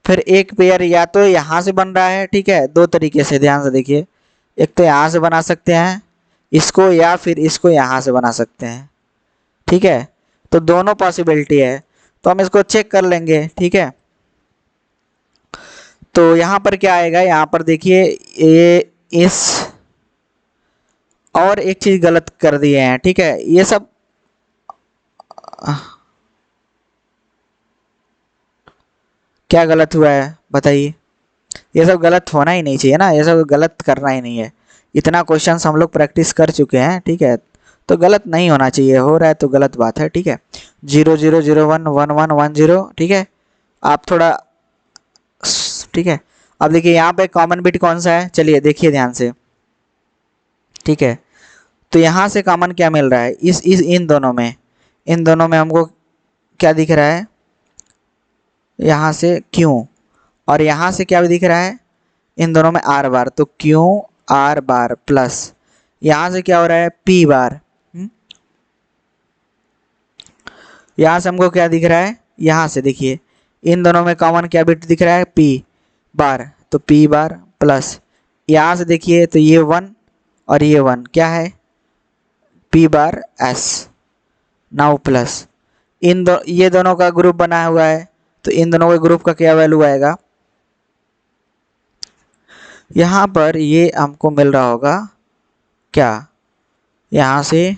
फिर एक पेयर या तो यहाँ से बन रहा है। ठीक है, दो तरीके से, ध्यान से देखिए। एक तो यहाँ से बना सकते हैं इसको, या फिर इसको यहाँ से बना सकते हैं। ठीक है, तो दोनों पॉसिबिलिटी है, तो हम इसको चेक कर लेंगे। ठीक है, तो यहाँ पर क्या आएगा, यहाँ पर देखिए ये इस, और एक चीज गलत कर दिए हैं। ठीक है, ये सब क्या गलत हुआ है बताइए। ये सब गलत होना ही नहीं चाहिए ना, ये सब गलत करना ही नहीं है। इतना क्वेश्चंस हम लोग प्रैक्टिस कर चुके हैं। ठीक है, तो गलत नहीं होना चाहिए, हो रहा है तो गलत बात है। ठीक है, 0, 0, 0, 1, 1, 1, 1, 0। ठीक है, आप थोड़ा, ठीक है, अब देखिए यहाँ पे कॉमन बिट कौन सा है, चलिए देखिए ध्यान से। ठीक है, तो यहाँ से कॉमन क्या मिल रहा है, इस इन दोनों में हमको क्या दिख रहा है, यहाँ से क्यों, और यहाँ से क्या दिख रहा है, इन दोनों में आर बार, तो क्यों आर बार प्लस यहाँ से क्या हो रहा है, पी बार। यहाँ से हमको क्या दिख रहा है, यहाँ से देखिए इन दोनों में कॉमन क्या बिट दिख रहा है, पी बार, तो पी बार प्लस यहाँ से देखिए तो ये 1 और ये 1 क्या है, पी बार एस। नाउ प्लस ये दोनों का ग्रुप बना हुआ है, तो इन दोनों के ग्रुप का क्या वैल्यू आएगा, यहाँ पर ये हमको मिल रहा होगा क्या, यहाँ से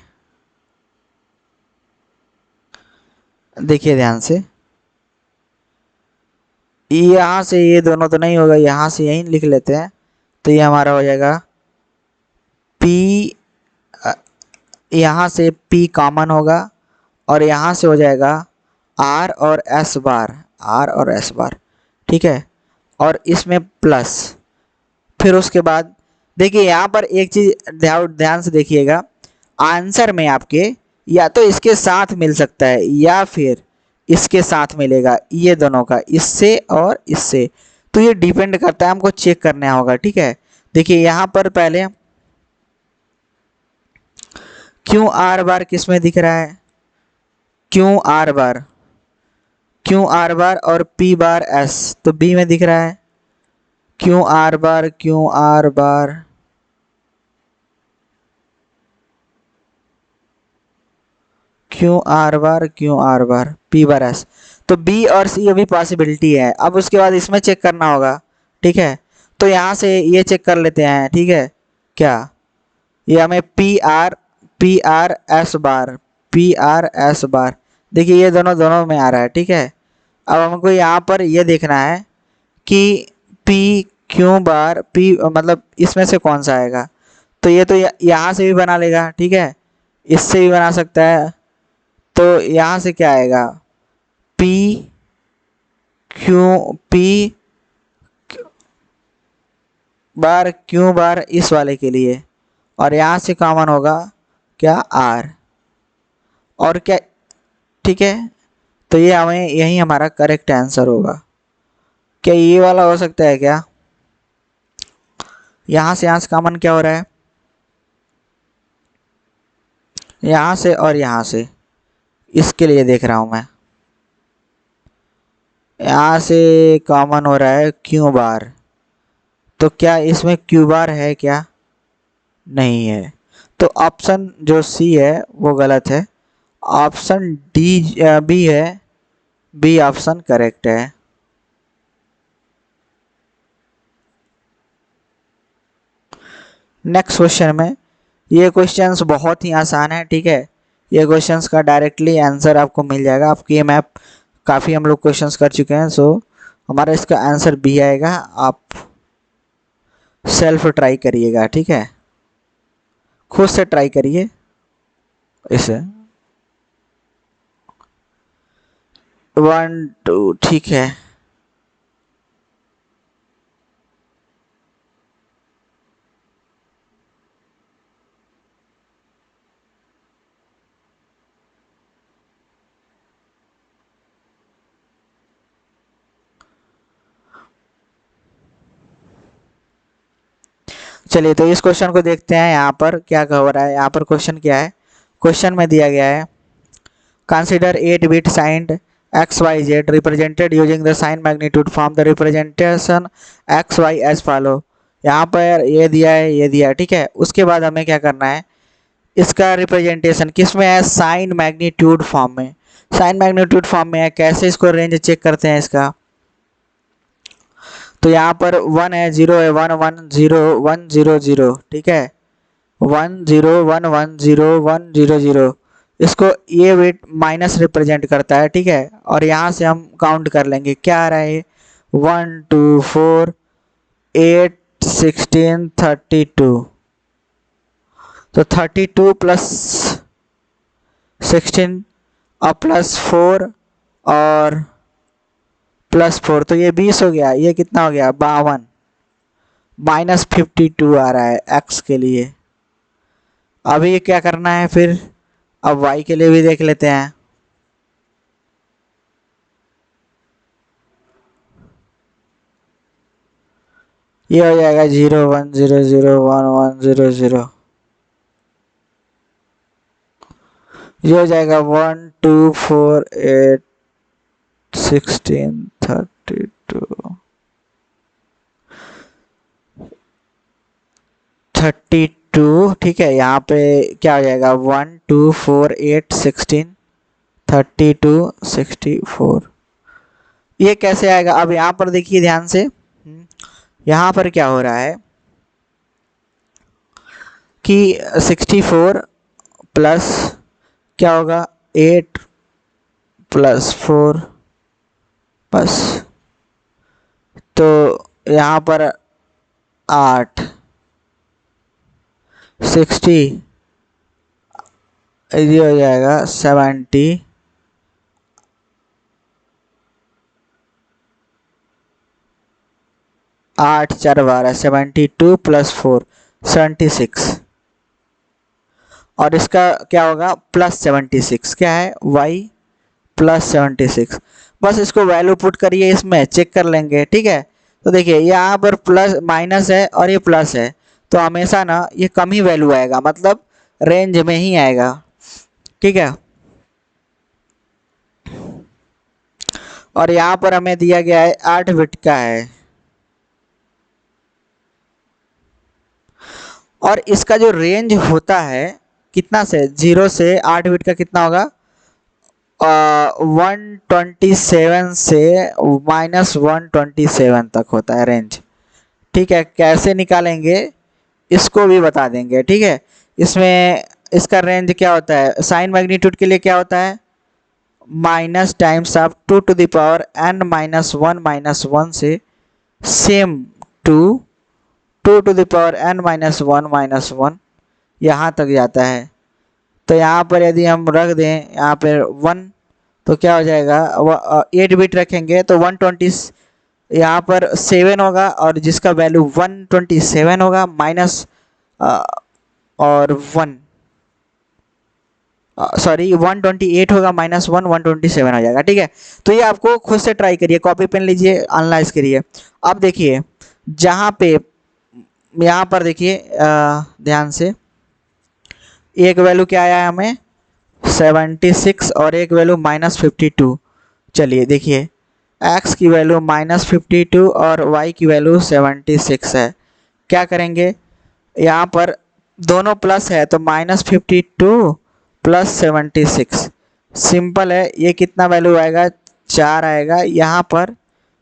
देखिए ध्यान से, यहाँ से ये दोनों तो नहीं होगा, यहाँ से यहीं लिख लेते हैं, तो ये हमारा हो जाएगा P, यहाँ से P कॉमन होगा और यहाँ से हो जाएगा R और S बार, R और S बार। ठीक है, और इसमें प्लस, फिर उसके बाद देखिए यहाँ पर एक चीज ध्यान से देखिएगा, आंसर में आपके या तो इसके साथ मिल सकता है या फिर इसके साथ मिलेगा, ये दोनों का, इससे और इससे। तो ये डिपेंड करता है, हमको चेक करना होगा, ठीक है। देखिए यहाँ पर पहले क्यू आर बार किस में दिख रहा है, क्यू आर बार, क्यू आर बार और पी बार एस, तो बी में दिख रहा है क्यू आर बार, क्यू आर बार, क्यू आर बार, क्यू आर बार, पी बार एस। तो बी और सी अभी पॉसिबिलिटी है। अब उसके बाद इसमें चेक करना होगा, ठीक है। तो यहाँ से ये चेक कर लेते हैं, ठीक है। क्या ये हमें P R S bar, P R S bar, देखिए ये दोनों दोनों में आ रहा है, ठीक है। अब हमको यहाँ पर ये देखना है कि पी क्यू बार पी मतलब इसमें से कौन सा आएगा। तो ये तो यहाँ से भी बना लेगा, ठीक है, इससे भी बना सकता है। तो यहाँ से क्या आएगा, पी पी बार क्यू बार इस वाले के लिए, और यहाँ से कॉमन होगा क्या, आर, और क्या, ठीक है। तो ये हमें यही हमारा करेक्ट आंसर होगा। क्या ये वाला हो सकता है क्या, यहाँ से कॉमन क्या हो रहा है, यहाँ से और यहाँ से, इसके लिए देख रहा हूँ मैं। यहाँ से कॉमन हो रहा है क्यू बार, तो क्या इसमें क्यू बार है क्या, नहीं है। तो ऑप्शन जो सी है वो गलत है, ऑप्शन डी बी है, बी ऑप्शन करेक्ट है। नेक्स्ट क्वेश्चन में, ये क्वेश्चंस बहुत ही आसान है, ठीक है। ये क्वेश्चंस का डायरेक्टली आंसर आपको मिल जाएगा। आपकी ये मैप काफ़ी हम लोग क्वेश्चंस कर चुके हैं, सो हमारा इसका आंसर बी आएगा। आप सेल्फ ट्राई करिएगा, ठीक है, खुद से ट्राई करिए इसे। 1 2, ठीक है। चलिए तो इस क्वेश्चन को देखते हैं, यहाँ पर क्या हो रहा है। यहाँ पर क्वेश्चन क्या है, क्वेश्चन में दिया गया है consider 8 bit signed X Y Z represented using the sign magnitude form the representation X Y as follow. यहाँ पर ये दिया है, ये दिया है, ठीक है। उसके बाद हमें क्या करना है, इसका रिप्रेजेंटेशन किस में है, साइन मैग्नीट्यूड फॉर्म में, साइन मैग्नीट्यूड फॉर्म में है। कैसे इसको रेंज चेक करते हैं इसका, तो यहाँ पर 1 है, 0 है, 1 1 0 1 0 0, ठीक है, 1 0 1 1 0 1 0 0। इसको ये बिट माइनस रिप्रेजेंट करता है, ठीक है। और यहाँ से हम काउंट कर लेंगे, क्या आ रहा है, 1 2 4 8 16 32। तो 32 प्लस 16 और प्लस 4 और प्लस 4, तो ये 20 हो गया। ये कितना हो गया, 52, -52 आ रहा है एक्स के लिए। अभी ये क्या करना है फिर, अब वाई के लिए भी देख लेते हैं। ये हो जाएगा 0 1 0 0 1 1 0 0। ये हो जाएगा 1 2 4 8 16 32 32, ठीक है। यहाँ पे क्या हो जाएगा, 1 2 4 8 16 32 64। ये कैसे आएगा, अब यहाँ पर देखिए ध्यान से, यहाँ पर क्या हो रहा है कि 64 प्लस क्या होगा, 8 प्लस 4 बस, तो यहाँ पर 8 60, ये हो जाएगा 70, 8 4 12 72 प्लस 4, 76 और इसका क्या होगा +76, क्या है y +76। बस इसको वैल्यू पुट करिए, इसमें चेक कर लेंगे, ठीक है। तो देखिए यहाँ पर प्लस माइनस है और ये प्लस है, तो हमेशा ना ये कम ही वैल्यू आएगा, मतलब रेंज में ही आएगा, ठीक है। और यहाँ पर हमें दिया गया है 8 बिट का है, और इसका जो रेंज होता है कितना से 0 से 8 बिट का कितना होगा 127 से -127 तक होता है रेंज, ठीक है। कैसे निकालेंगे इसको भी बता देंगे, ठीक है। इसमें इसका रेंज क्या होता है, साइन मैग्नीट्यूड के लिए क्या होता है minus times of 2 to the power n-1 से same to 2 to the power n-1 यहाँ तक जाता है। तो यहाँ पर यदि हम रख दें यहाँ पर 1 तो क्या हो जाएगा 8 बिट रखेंगे तो 120 यहाँ पर 7 होगा, और जिसका वैल्यू 127 होगा माइनस और 1 सॉरी 128 होगा -1 127 हो जाएगा, ठीक है। तो ये आपको खुद से ट्राई करिए, कॉपी पेन लीजिए, एनालाइज करिए। अब देखिए जहाँ पे यहाँ पर देखिए ध्यान से एक वैल्यू क्या आया है हमें 76 और एक वैल्यू -52। चलिए देखिए x की वैल्यू -52 और y की वैल्यू 76 है। क्या करेंगे यहाँ पर दोनों प्लस है तो -52 + 76 सिंपल है। ये कितना वैल्यू आएगा 4 आएगा, यहाँ पर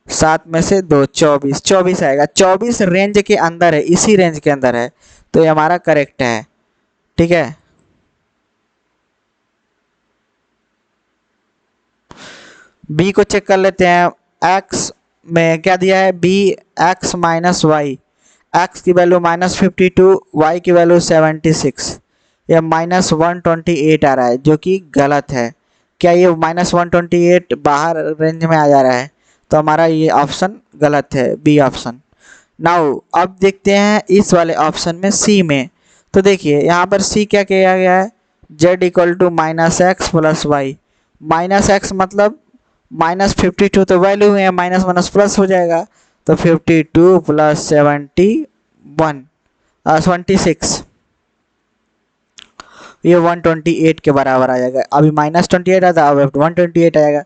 7 में से 2 24 आएगा। 24 रेंज के अंदर है, इसी रेंज के अंदर है, तो ये हमारा करेक्ट है, ठीक है। बी को चेक कर लेते हैं। x में क्या दिया है b x - y, x की वैल्यू -52 y की वैल्यू 76, यह -128 आ रहा है जो कि गलत है। क्या ये -128 बाहर रेंज में आ जा रहा है, तो हमारा ये ऑप्शन गलत है, बी ऑप्शन। नाउ अब देखते हैं इस वाले ऑप्शन में सी में। तो देखिए यहाँ पर सी क्या किया गया है z = -x + y, -x मतलब -52 तो वैल्यू है, माइनस प्लस हो जाएगा, तो 52 + 26 ये 128 के बराबर आ जाएगा। अभी -28 आता, अब 128 आएगा,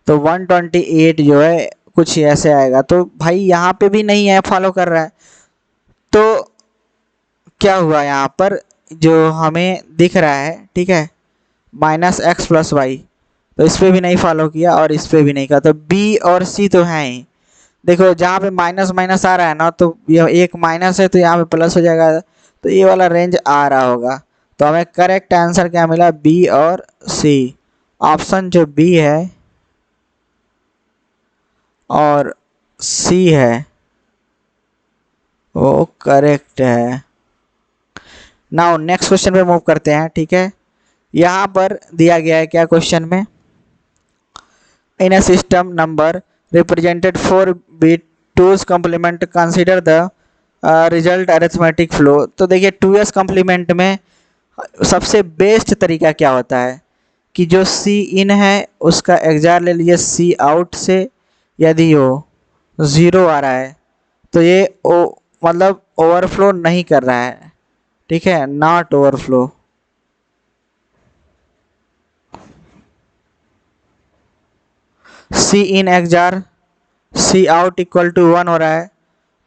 तो 128 जो है कुछ ऐसे आएगा। तो भाई यहाँ पे भी नहीं है, फॉलो कर रहा है। तो क्या हुआ यहाँ पर जो हमें दिख रहा है, ठीक है -x + y, तो इस पर भी नहीं फॉलो किया और इस पर भी नहीं किया, तो बी और सी तो है ही। देखो जहाँ पे माइनस माइनस आ रहा है ना, तो ये एक माइनस है तो यहाँ पे प्लस हो जाएगा, तो ये वाला रेंज आ रहा होगा। तो हमें करेक्ट आंसर क्या मिला बी और सी। ऑप्शन जो बी है और सी है वो करेक्ट है। नाउ नेक्स्ट क्वेश्चन पे मूव करते हैं, ठीक है। यहाँ पर दिया गया है क्या क्वेश्चन में, in a system number represented 4 bit 2's complement consider the result arithmetic flow। तो देखिए 2s कम्प्लीमेंट में सबसे बेस्ट तरीका क्या होता है कि जो सी इन है उसका एग्जार ले लीजिए सी आउट से, यदि वो 0 आ रहा है तो ये मतलब ओवरफ्लो नहीं कर रहा है, ठीक है, not overflow. C in XOR C out = 1 हो रहा है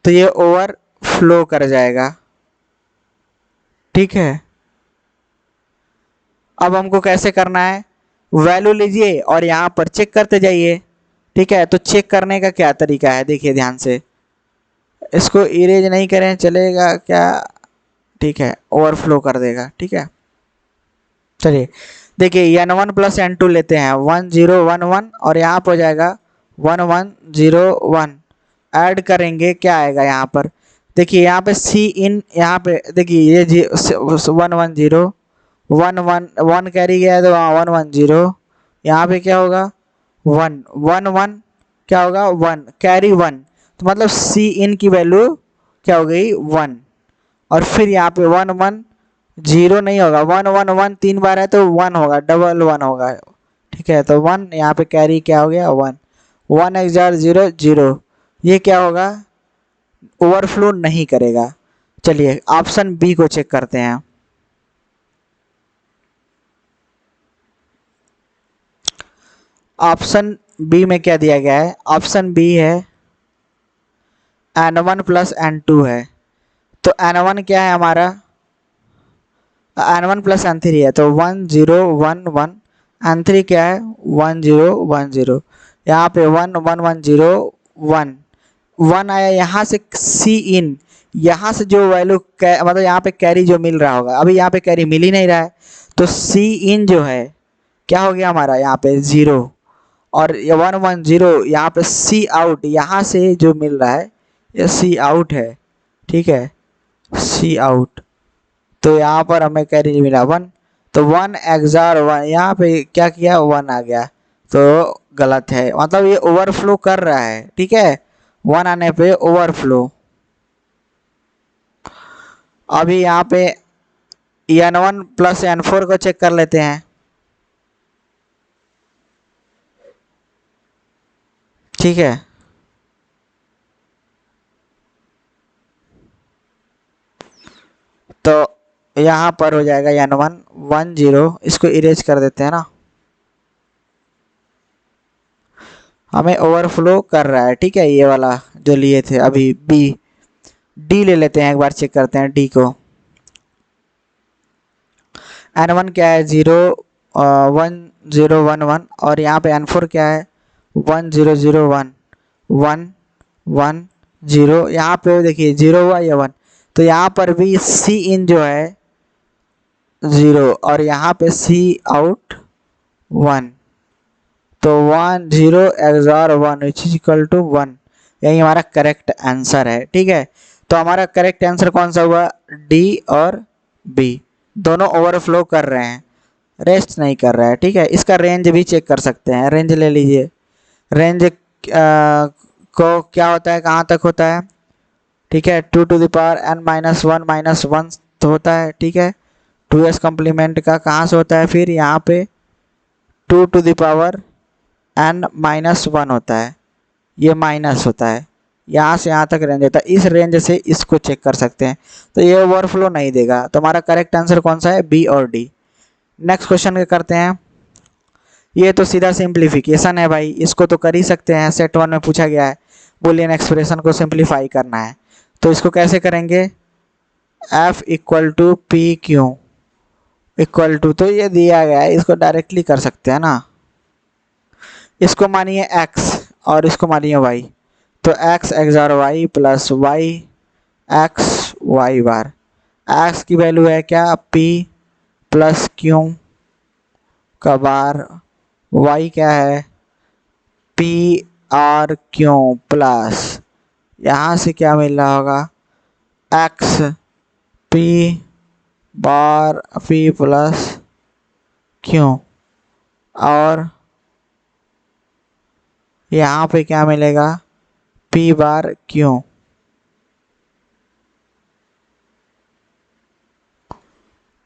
तो ये ओवरफ्लो कर जाएगा, ठीक है। अब हमको कैसे करना है, वैल्यू लीजिए और यहाँ पर चेक करते जाइए, ठीक है। तो चेक करने का क्या तरीका है देखिए ध्यान से, इसको इरेज नहीं करें चलेगा क्या, ठीक है, ओवरफ्लो कर देगा, ठीक है। चलिए देखिए n1 + n2 लेते हैं 1 0 1 1 और यहाँ पर हो जाएगा 1 1 0 1, ऐड करेंगे क्या आएगा यहाँ पर, देखिए यहाँ पे सी इन, यहाँ पे देखिए ये 1 1 0 1 1 1 कैरी गया है तो 1 1 0, यहाँ पे क्या होगा 1 1 1 क्या होगा 1 कैरी 1, तो मतलब सी इन की वैल्यू क्या हो गई 1, और फिर यहाँ पे 1 1 0 नहीं होगा, 1 1 1 3 बार है तो 1 होगा, डबल 1 होगा। ठीक है, तो 1 यहाँ पे कैरी क्या हो गया 1, 1 एक्सआर 0 0, ये क्या होगा, ओवरफ्लो नहीं करेगा। चलिए ऑप्शन बी को चेक करते हैं। ऑप्शन बी में क्या दिया गया है, ऑप्शन बी है n1 प्लस n2 है। तो n1 क्या है हमारा, n1 प्लस n3 है, तो 1 0 1 1, n3 क्या है 1 0 1 0, यहाँ पे 1 1 1 0 1 1 आया। यहाँ से सी इन, यहाँ से जो वैल्यू मतलब यहाँ पे कैरी जो मिल रहा होगा, अभी यहाँ पे कैरी मिल ही नहीं रहा है, तो सी इन जो है क्या हो गया हमारा यहाँ पे 0, और ये 1 1 0 यहाँ पे सी आउट, यहाँ से जो मिल रहा है ये सी आउट है। ठीक है, सी आउट, तो यहाँ पर हमें कैरी मिला 1, तो 1 एक्सआर 1, यहाँ पे क्या किया 1 आ गया, तो गलत है, मतलब ये ओवरफ्लो कर रहा है। ठीक है, 1 आने पे ओवरफ्लो। अभी यहाँ पे n1 प्लस n4 को चेक कर लेते हैं। ठीक है, तो यहाँ पर हो जाएगा n1 1 0, इसको इरेज कर देते हैं ना, हमें ओवरफ्लो कर रहा है। ठीक है, ये वाला जो लिए थे अभी बी, डी ले लेते हैं, एक बार चेक करते हैं डी को। n1 क्या है 0 1 0 1 1, और यहाँ पे n4 क्या है 1 0 0 1 1 1 0, यहाँ पे देखिए 0 हुआ या 1, तो यहाँ पर भी सी इन जो है 0, और यहाँ पे सी आउट 1, तो 1 0 XOR 1 which is equal to 1, यही हमारा करेक्ट आंसर है। ठीक है, तो हमारा करेक्ट आंसर कौन सा हुआ, डी और बी, दोनों ओवरफ्लो कर रहे हैं, रेस्ट नहीं कर रहा है। ठीक है, इसका रेंज भी चेक कर सकते हैं, रेंज ले लीजिए। रेंज को क्या होता है, कहाँ तक होता है, ठीक है 2 to the power n minus one तो होता है। ठीक है, 2s कम्प्लीमेंट का कहाँ से होता है, फिर यहाँ पे 2 टू द पावर n-1 होता है, ये माइनस होता है, यहाँ से यहाँ तक रेंज होता है, इस रेंज से इसको चेक कर सकते हैं, तो ये ओवरफ्लो नहीं देगा। तो हमारा करेक्ट आंसर कौन सा है, बी और डी। नेक्स्ट क्वेश्चन करते हैं, ये तो सीधा सिंप्लीफिकेशन है भाई, इसको तो कर ही सकते हैं, सेट 1 में पूछा गया है, बूलियन एक्सप्रेशन को सिंप्लीफाई करना है, तो इसको कैसे करेंगे, F equal to P Q equal to, तो ये दिया गया है, इसको डायरेक्टली कर सकते हैं ना, इसको मानिए x और इसको मानिए y, तो x XOR y plus y x y बार, x की वैल्यू है क्या p प्लस क्यू का बार, y क्या है p r क्यू प्लस, यहाँ से क्या मिल रहा होगा x p बार p प्लस क्यू, और यहाँ पे क्या मिलेगा p बार क्यू।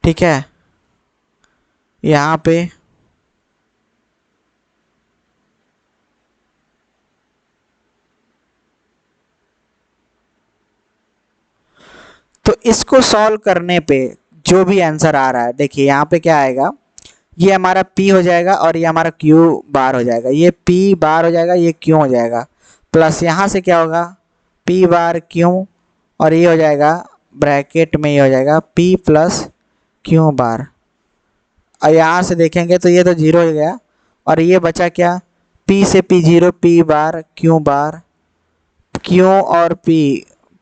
ठीक है, यहाँ पे तो इसको सॉल्व करने पे जो भी आंसर आ रहा है, देखिए यहाँ पे क्या आएगा, ये हमारा p हो जाएगा और ये हमारा q बार हो जाएगा, ये p बार हो जाएगा, ये q हो जाएगा, प्लस यहाँ से क्या होगा p बार q, और ये हो जाएगा ब्रैकेट में, ये हो जाएगा p प्लस q बार, और यहाँ से देखेंगे तो ये तो 0 हो गया, और ये बचा क्या p से p 0 p बार q बार, q और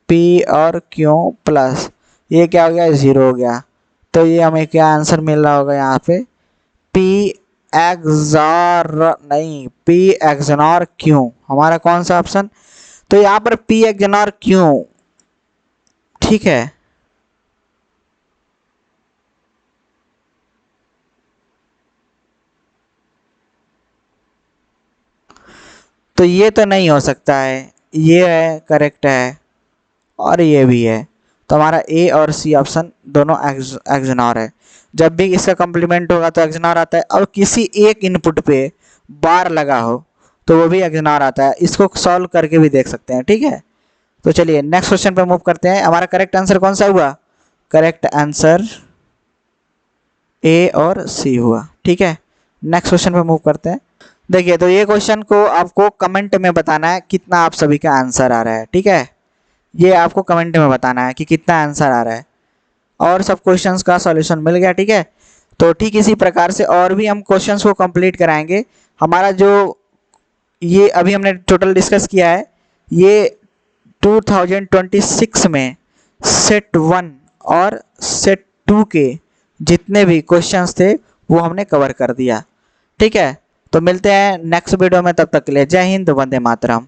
p और q प्लस, ये क्या हो गया 0 हो गया, तो ये हमें क्या आंसर मिल रहा होगा यहाँ पे p एक्सआर नहीं p एक्सनॉर q, हमारा कौन सा ऑप्शन, तो यहाँ पर p एक्सनॉर q। ठीक है, तो ये तो नहीं हो सकता है, ये है करेक्ट है, और ये भी है, तो हमारा ए और सी ऑप्शन दोनों एक्सनॉर है। जब भी इसका कम्प्लीमेंट होगा तो एक्सनॉर आता है, और किसी एक इनपुट पे बार लगा हो तो वो भी एक्सनॉर आता है। इसको सॉल्व करके भी देख सकते हैं, ठीक है। तो चलिए नेक्स्ट क्वेश्चन पे मूव करते हैं। हमारा करेक्ट आंसर कौन सा हुआ? करेक्ट आंसर ए और सी हुआ, ठीक है। नेक्स्ट क्वेश्चन पे मूव करते हैं। देखिए, तो ये क्वेश्चन को आपको कमेंट में बताना है कितना आप सभी का आंसर आ रहा है, ठीक है। ये आपको कमेंट में बताना है कि कितना आंसर आ रहा है, और सब क्वेश्चंस का सॉल्यूशन मिल गया, ठीक है। तो ठीक इसी प्रकार से और भी हम क्वेश्चंस को कंप्लीट कराएंगे। हमारा जो ये अभी हमने टोटल डिस्कस किया है, ये 2026 में सेट 1 और सेट 2 के जितने भी क्वेश्चंस थे वो हमने कवर कर दिया, ठीक है। तो मिलते हैं नेक्स्ट वीडियो में, तब तक के लिए जय हिंद, वंदे मातरम।